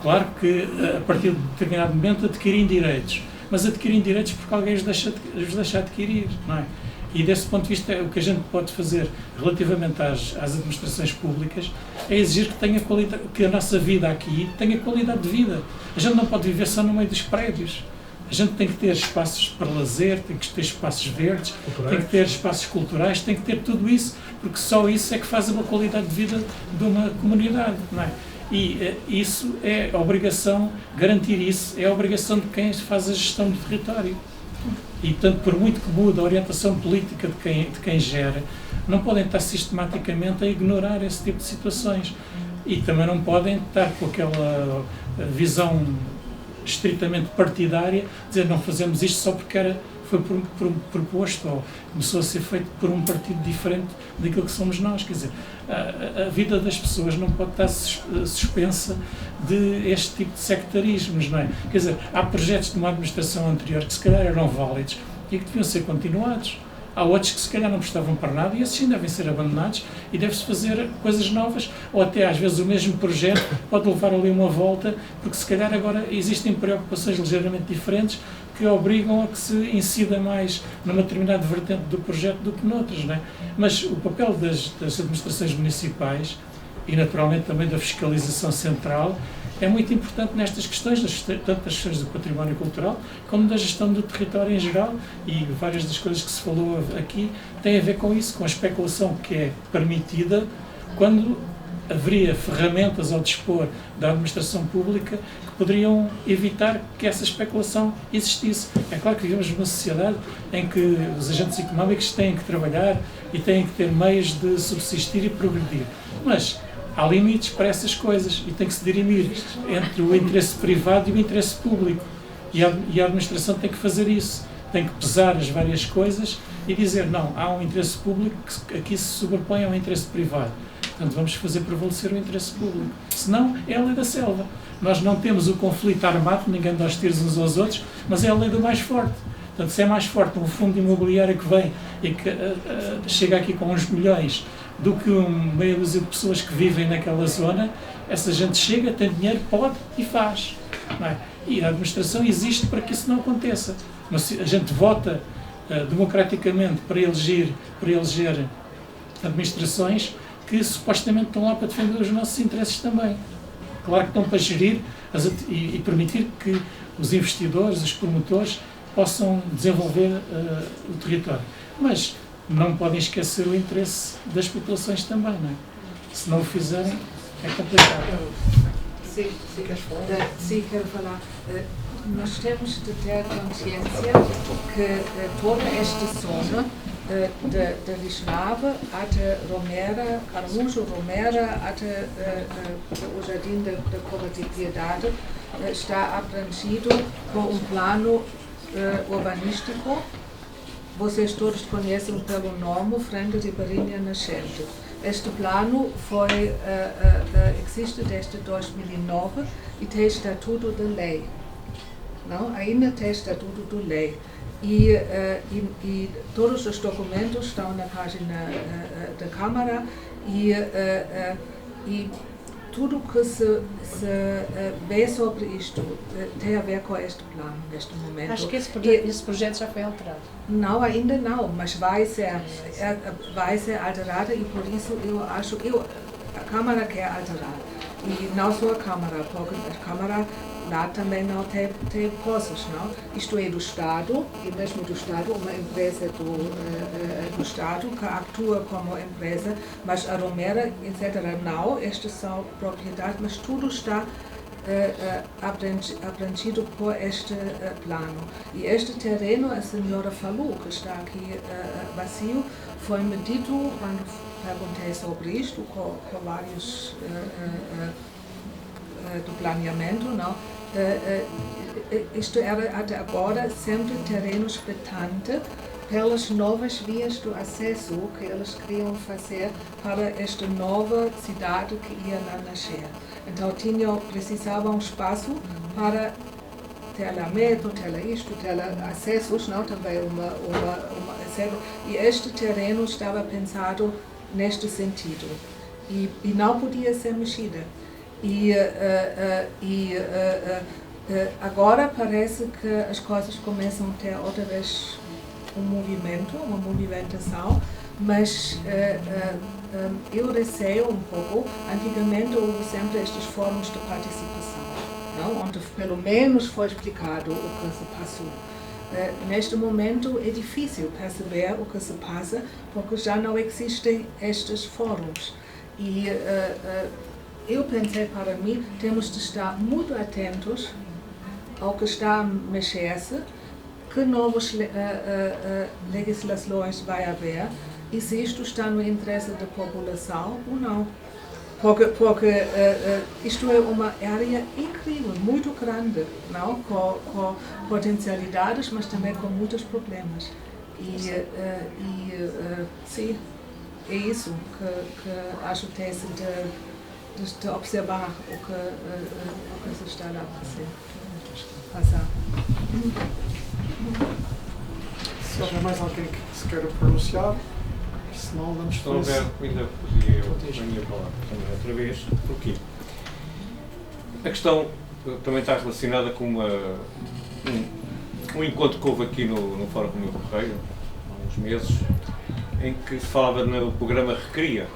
claro que a partir de determinado momento adquirem direitos, mas adquirem direitos porque alguém os deixa adquirir, não é? E desse ponto de vista, o que a gente pode fazer relativamente às administrações públicas é exigir que tenha qualidade, que a nossa vida aqui tenha qualidade de vida. A gente não pode viver só no meio dos prédios. A gente tem que ter espaços para lazer, tem que ter espaços verdes, tem que ter espaços culturais, tem que ter tudo isso, porque só isso é que faz uma qualidade de vida de uma comunidade, não é? E isso é a obrigação, garantir isso é a obrigação de quem faz a gestão do território. E, portanto, por muito que mude a orientação política de quem gera, não podem estar sistematicamente a ignorar esse tipo de situações. E também não podem estar com aquela visão estritamente partidária, dizer não fazemos isto só porque foi proposto ou começou a ser feito por um partido diferente daquilo que somos nós. Quer dizer, a vida das pessoas não pode estar suspensa de este tipo de sectarismos, não é? Quer dizer, há projetos de uma administração anterior que se calhar eram válidos e que deviam ser continuados. Há outros que se calhar não prestavam para nada e esses sim devem ser abandonados e deve-se fazer coisas novas, ou até às vezes o mesmo projeto pode levar ali uma volta, porque se calhar agora existem preocupações ligeiramente diferentes que obrigam a que se incida mais numa determinada vertente do projeto do que noutras, não é? Mas o papel das administrações municipais e naturalmente também da fiscalização central é muito importante nestas questões, tanto das questões do património cultural, como da gestão do território em geral, e várias das coisas que se falou aqui têm a ver com isso, com a especulação que é permitida quando haveria ferramentas ao dispor da administração pública que poderiam evitar que essa especulação existisse. É claro que vivemos numa sociedade em que os agentes económicos têm que trabalhar e têm que ter meios de subsistir e progredir, mas há limites para essas coisas e tem que se dirimir entre o interesse privado e o interesse público. E a administração tem que fazer isso, tem que pesar as várias coisas e dizer, não, há um interesse público que aqui se sobrepõe ao interesse privado. Portanto, vamos fazer prevalecer o interesse público. Senão, é a lei da selva. Nós não temos o conflito armado, ninguém dá os tiros uns aos outros, mas é a lei do mais forte. Portanto, se é mais forte um fundo imobiliário que vem e que chega aqui com uns milhões do que meia dúzia de pessoas que vivem naquela zona, essa gente chega, tem dinheiro, pode e faz. Não é? E a administração existe para que isso não aconteça. a gente vota democraticamente para eleger administrações que supostamente estão lá para defender os nossos interesses também. Claro que estão para gerir e permitir que os investidores, os promotores, possam desenvolver o território. Mas não podem esquecer o interesse das populações também, não é? Se não o fizerem, é complicado. Sim, quero falar. Nós temos de ter consciência que toda esta zona de Visnava até Romera, Caramujo, Romera, até o Jardim da Cova de Piedade está abrangido por um plano urbanístico. Vocês todos conhecem pelo nome Frente de Parinha Nascente. Este plano existe desde 2009 e tem estatuto de lei. Não? Ainda tem estatuto de lei. E todos os documentos estão na página da Câmara e tudo que se vê sobre isto tem a ver com este plano, neste momento. Acho que esse projeto já foi alterado. Não, ainda não, mas vai ser alterado e por isso a Câmara quer alterar. E não só a Câmara, porque a Câmara lá também não tem coisas, não? Isto é do Estado, e mesmo do Estado, uma empresa do Estado que atua como empresa, mas a Romera, etc. não, estas são propriedades, mas tudo está abrangido por este plano. E este terreno, a senhora falou, que está aqui vazio, foi medido quando perguntei sobre isto com vários do planeamento, não? Isto era até agora sempre terreno expectante pelas novas vias do acesso que eles queriam fazer para esta nova cidade que ia lá nascer. Então precisavam um espaço para ter lá metro, ter lá isto, ter lá acessos, não? Também e este terreno estava pensado neste sentido e não podia ser mexida. Agora parece que as coisas começam a ter outra vez uma movimentação, mas eu receio um pouco. Antigamente houve sempre estes fóruns de participação, não? Onde pelo menos foi explicado o que se passou. Neste momento é difícil perceber o que se passa porque já não existem estes fóruns. E eu pensei para mim, temos de estar muito atentos ao que está a mexer-se, que novas legislações vai haver e se isto está no interesse da população ou não. Porque isto é uma área incrível, muito grande, não? Com potencialidades, mas também com muitos problemas. Sim, é isso que acho que tem de observar o que se está lá a passar. Se houver mais alguém que se queira pronunciar, senão vamos Se não houver, ainda podia eu a minha palavra também outra vez. Porquê? A questão também está relacionada com um encontro que houve aqui no Fórum Comunhão Correio, há uns meses, em que se falava no programa Recria.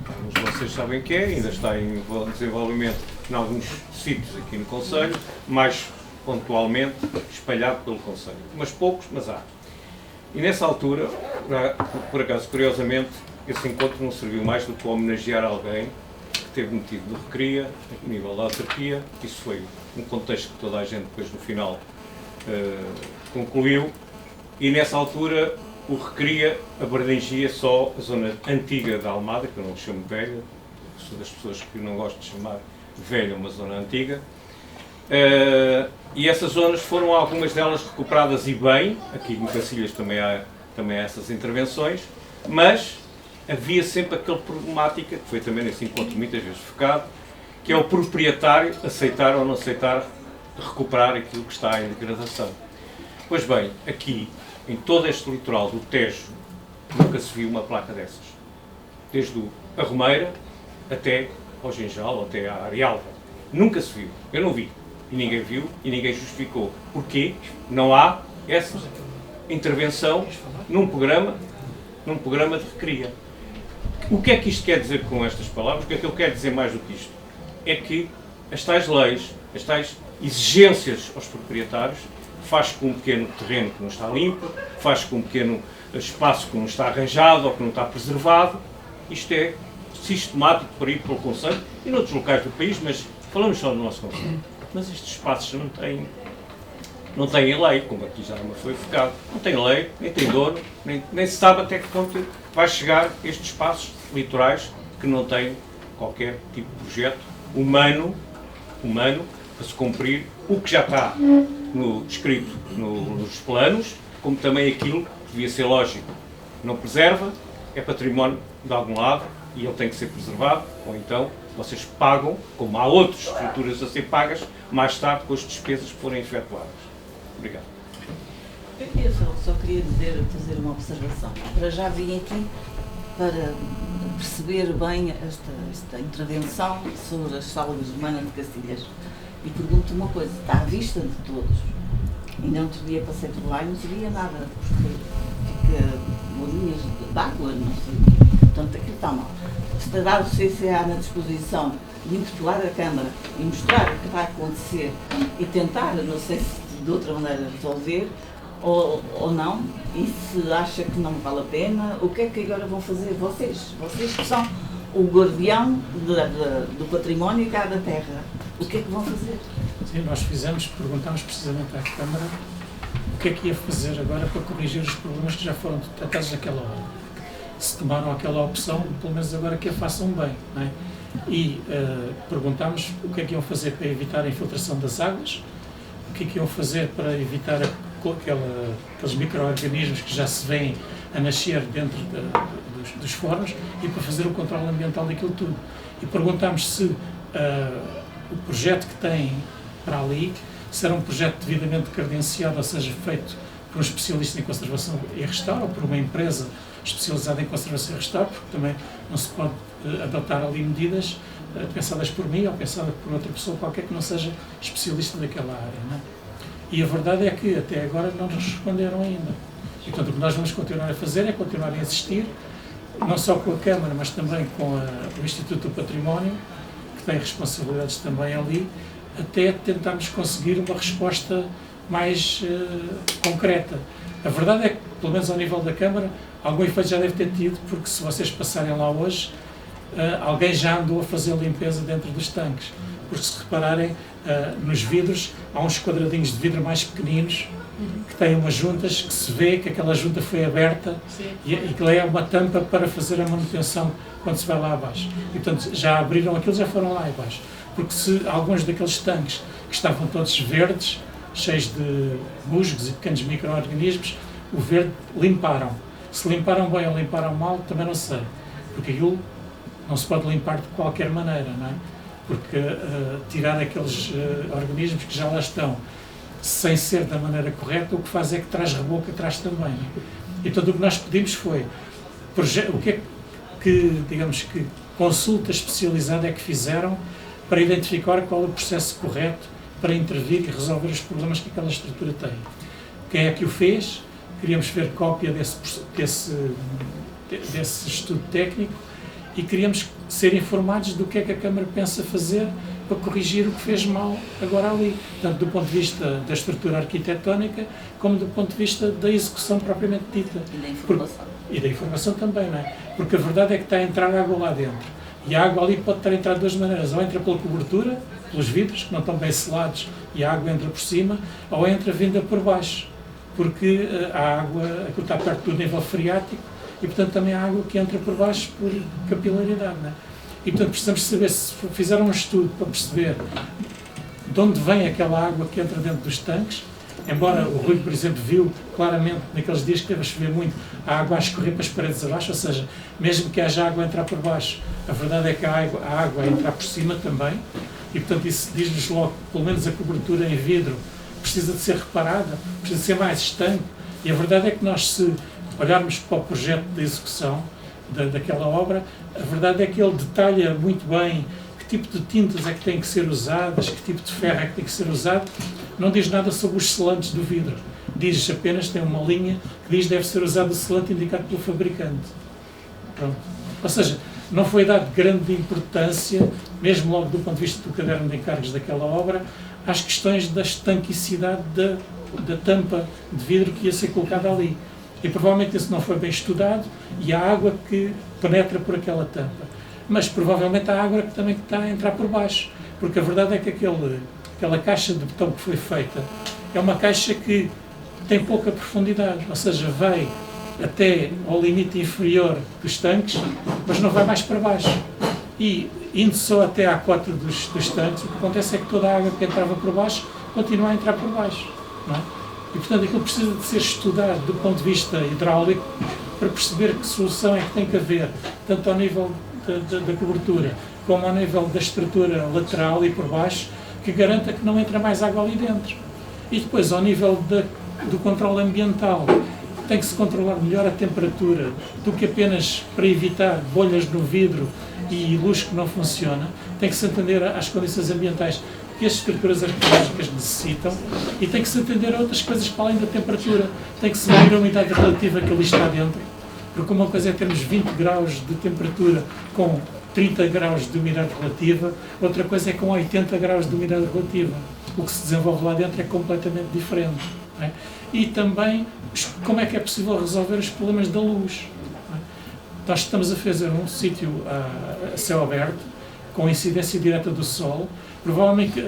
Alguns de vocês sabem que é, ainda está em desenvolvimento em alguns sítios aqui no Concelho, mais pontualmente espalhado pelo Concelho. Mas poucos, mas há. E nessa altura, por acaso, curiosamente, esse encontro não serviu mais do que homenagear alguém que teve motivo de Recria, a nível da autarquia. Isso foi um contexto que toda a gente depois no final concluiu. E nessa altura o Recria abrangia só a zona antiga da Almada, que eu não chamo velha, sou das pessoas que não gosto de chamar velha uma zona antiga. E essas zonas foram algumas delas recuperadas e bem, aqui em Cacilhas também há essas intervenções, mas havia sempre aquela problemática, que foi também nesse encontro muitas vezes focado, que é o proprietário aceitar ou não aceitar recuperar aquilo que está em degradação. Pois bem, aqui, em todo este litoral do Tejo, nunca se viu uma placa dessas. Desde a Romeira até ao Genjal, até à Arealva. Nunca se viu. Eu não vi. E ninguém viu e ninguém justificou. Porquê? Não há essa intervenção num programa de recria. O que é que isto quer dizer com estas palavras? O que é que eu quero dizer mais do que isto? É que as tais leis, as tais exigências aos proprietários, faz com um pequeno terreno que não está limpo, faz com um pequeno espaço que não está arranjado ou que não está preservado. Isto é sistemático para ir para o Conselho e noutros locais do país, mas falamos só do nosso Conselho. Mas estes espaços não têm lei, como aqui já me foi focado. Não tem lei, nem tem dono, nem se sabe até que ponto vai chegar estes espaços litorais que não têm qualquer tipo de projeto humano para se cumprir o que já está escrito nos planos, como também aquilo que devia ser lógico. Não preserva, é património de algum lado e ele tem que ser preservado, ou então vocês pagam, como há outras estruturas a ser pagas, mais tarde com as despesas que forem efetuadas. Obrigado. Eu só queria fazer uma observação. Para já vim aqui para perceber bem esta intervenção sobre as salgas de Mana de Cacilhas. E pergunto uma coisa, está à vista de todos. Ainda outro dia passei por lá e não sabia nada, porque fica bolinhas de água, não sei. Portanto, aquilo está mal. Estará o CCA na disposição de interpelar a Câmara e mostrar o que vai acontecer e tentar, não sei se de outra maneira resolver ou não, e se acha que não vale a pena, o que é que agora vão fazer vocês que são o guardião do património cá da terra, o que é que vão fazer? Sim, nós perguntámos precisamente à Câmara o que é que ia fazer agora para corrigir os problemas que já foram tratados naquela hora. Se tomaram aquela opção, pelo menos agora que a façam bem, não é? E perguntámos o que é que iam fazer para evitar a infiltração das águas, o que é que iam fazer para evitar aqueles micro-organismos que já se vêem a nascer dentro dos fornos e para fazer o controle ambiental daquilo tudo. E perguntámos se o projeto que têm para ali, se era um projeto devidamente credenciado, ou seja, feito por um especialista em conservação e restauro, ou por uma empresa especializada em conservação e restauro, porque também não se pode adotar ali medidas pensadas por mim ou pensadas por outra pessoa qualquer que não seja especialista daquela área, não é? E a verdade é que até agora não nos responderam ainda. E, portanto, o que nós vamos continuar a fazer é continuar a insistir, não só com a Câmara, mas também com o Instituto do Património, que tem responsabilidades também ali, até tentarmos conseguir uma resposta mais concreta. A verdade é que, pelo menos ao nível da Câmara, algum efeito já deve ter tido, porque se vocês passarem lá hoje, alguém já andou a fazer a limpeza dentro dos tanques. Porque se repararem, nos vidros, há uns quadradinhos de vidro mais pequeninos, que têm umas juntas que se vê que aquela junta foi aberta e que é uma tampa para fazer a manutenção quando se vai lá abaixo. E, portanto, já abriram aquilo, já foram lá abaixo. Porque se alguns daqueles tanques que estavam todos verdes, cheios de musgos e pequenos micro-organismos, o verde limparam. Se limparam bem ou limparam mal, também não sei. Porque aquilo não se pode limpar de qualquer maneira, não é? Porque tirar aqueles organismos que já lá estão sem ser da maneira correta, o que faz é que traz reboco atrás também. E portanto o que nós pedimos foi o que é que, digamos que, consulta especializada é que fizeram para identificar qual é o processo correto para intervir e resolver os problemas que aquela estrutura tem. Quem é que o fez? Queríamos ver cópia desse estudo técnico e queríamos ser informados do que é que a Câmara pensa fazer para corrigir o que fez mal agora ali, tanto do ponto de vista da estrutura arquitetónica, como do ponto de vista da execução propriamente dita. E da informação. E da informação também, não é? Porque a verdade é que está a entrar água lá dentro. E a água ali pode estar a entrar de duas maneiras. Ou entra pela cobertura, pelos vidros, que não estão bem selados, e a água entra por cima, ou entra vinda por baixo. Porque a água, aquilo está perto do nível freático, e portanto também há água que entra por baixo por capilaridade, não é? E portanto precisamos saber, se fizeram um estudo para perceber de onde vem aquela água que entra dentro dos tanques, embora o Rui, por exemplo, viu claramente naqueles dias que teve a chover muito, a água a escorrer para as paredes abaixo, ou seja, mesmo que haja água a entrar por baixo, a verdade é que a água a entrar por cima também, e portanto isso diz-nos logo, pelo menos a cobertura em vidro precisa de ser reparada, precisa de ser mais estanque, e a verdade é que nós, se olharmos para o projeto de execução daquela obra, a verdade é que ele detalha muito bem que tipo de tintas é que têm que ser usadas, que tipo de ferro é que tem que ser usado, não diz nada sobre os selantes do vidro, diz apenas, tem uma linha que diz deve ser usado o selante indicado pelo fabricante. Pronto. Ou seja, não foi dado grande importância, mesmo logo do ponto de vista do caderno de encargos daquela obra, às questões da estanquicidade da tampa de vidro que ia ser colocada ali. E provavelmente isso não foi bem estudado e a água que penetra por aquela tampa. Mas provavelmente a água que também está a entrar por baixo. Porque a verdade é que aquela caixa de betão que foi feita é uma caixa que tem pouca profundidade, ou seja, vai até ao limite inferior dos tanques, mas não vai mais para baixo. E indo só até à cota dos tanques, o que acontece é que toda a água que entrava por baixo continua a entrar por baixo. Não é? E, portanto, aquilo precisa de ser estudado do ponto de vista hidráulico para perceber que solução é que tem que haver, tanto ao nível da cobertura como ao nível da estrutura lateral e por baixo, que garanta que não entra mais água ali dentro. E depois, ao nível do controle ambiental, tem que se controlar melhor a temperatura do que apenas para evitar bolhas no vidro e luz que não funciona. Tem que se atender às condições ambientais que as estruturas arqueológicas necessitam e tem que se atender a outras coisas para além da temperatura. Tem que se medir a umidade relativa que ali está dentro, porque uma coisa é termos 20 graus de temperatura com 30 graus de umidade relativa, outra coisa é com 80 graus de umidade relativa. O que se desenvolve lá dentro é completamente diferente. Não é? E também como é que é possível resolver os problemas da luz. Não é? Nós estamos a fazer um sítio a céu aberto, com incidência direta do sol, provavelmente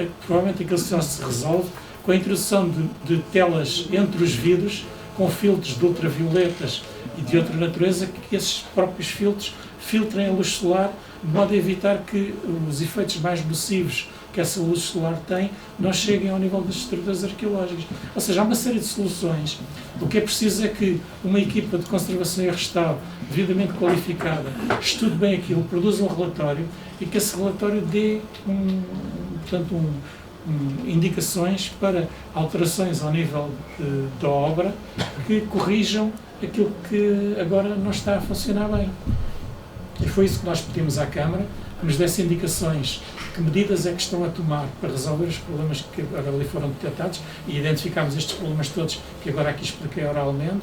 aquilo só se resolve com a introdução de telas entre os vidros, com filtros de ultravioletas e de outra natureza, que esses próprios filtros filtrem a luz solar, de modo a evitar que os efeitos mais nocivos que essa luz solar tem não cheguem ao nível das estruturas arqueológicas. Ou seja, há uma série de soluções. O que é preciso é que uma equipa de conservação e restauro devidamente qualificada estude bem aquilo, produza um relatório e que esse relatório dê indicações para alterações ao nível da obra que corrijam aquilo que agora não está a funcionar bem. E foi isso que nós pedimos à Câmara, que nos desse indicações que medidas é que estão a tomar para resolver os problemas que agora ali foram detectados e identificámos estes problemas todos que agora aqui expliquei oralmente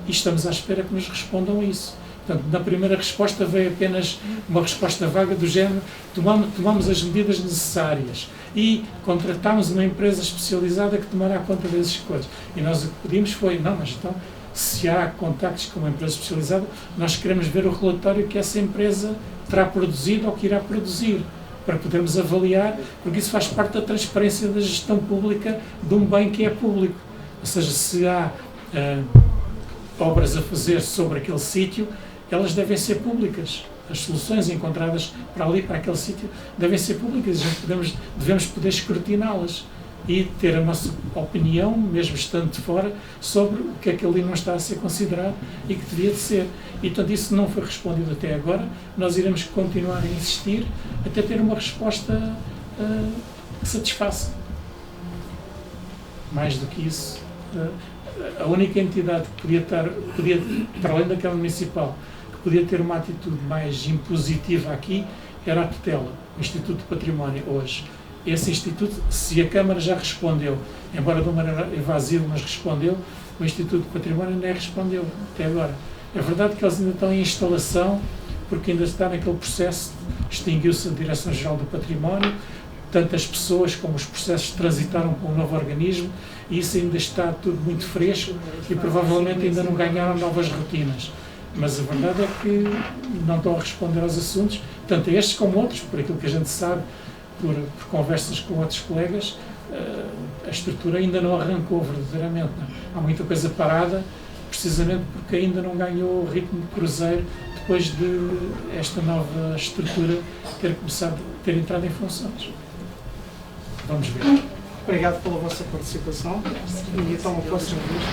e estamos à espera que nos respondam isso. Portanto, na primeira resposta veio apenas uma resposta vaga do género: tomamos as medidas necessárias e contratámos uma empresa especializada que tomará conta dessas coisas. E nós o que pedimos foi: não, mas então, se há contactos com uma empresa especializada, nós queremos ver o relatório que essa empresa terá produzido ou que irá produzir, para podermos avaliar, porque isso faz parte da transparência da gestão pública de um bem que é público. Ou seja, se há obras a fazer sobre aquele sítio, elas devem ser públicas. As soluções encontradas para ali, para aquele sítio, devem ser públicas e devemos poder escrutiná-las e ter a nossa opinião, mesmo estando de fora, sobre o que é que ali não está a ser considerado e que devia de ser. E, portanto, isso não foi respondido até agora. Nós iremos continuar a insistir até ter uma resposta que satisfaça. Mais do que isso, a única entidade que podia, para além da Câmara Municipal, que podia ter uma atitude mais impositiva aqui, era a tutela, o Instituto de Património, hoje. Esse Instituto, se a Câmara já respondeu, embora de uma maneira evasiva, mas respondeu, o Instituto de Património nem respondeu até agora. É verdade que eles ainda estão em instalação, porque ainda está naquele processo, extinguiu-se a Direção-Geral do Património, tanto as pessoas como os processos transitaram para um novo organismo e isso ainda está tudo muito fresco e provavelmente ainda não ganharam novas rotinas. Mas a verdade é que não estão a responder aos assuntos, tanto a estes como outros, por aquilo que a gente sabe, por conversas com outros colegas, a estrutura ainda não arrancou verdadeiramente. Não. Há muita coisa parada, precisamente porque ainda não ganhou o ritmo de cruzeiro depois de esta nova estrutura ter entrado em funções. Vamos ver. Obrigado pela vossa participação e então a próxima vez.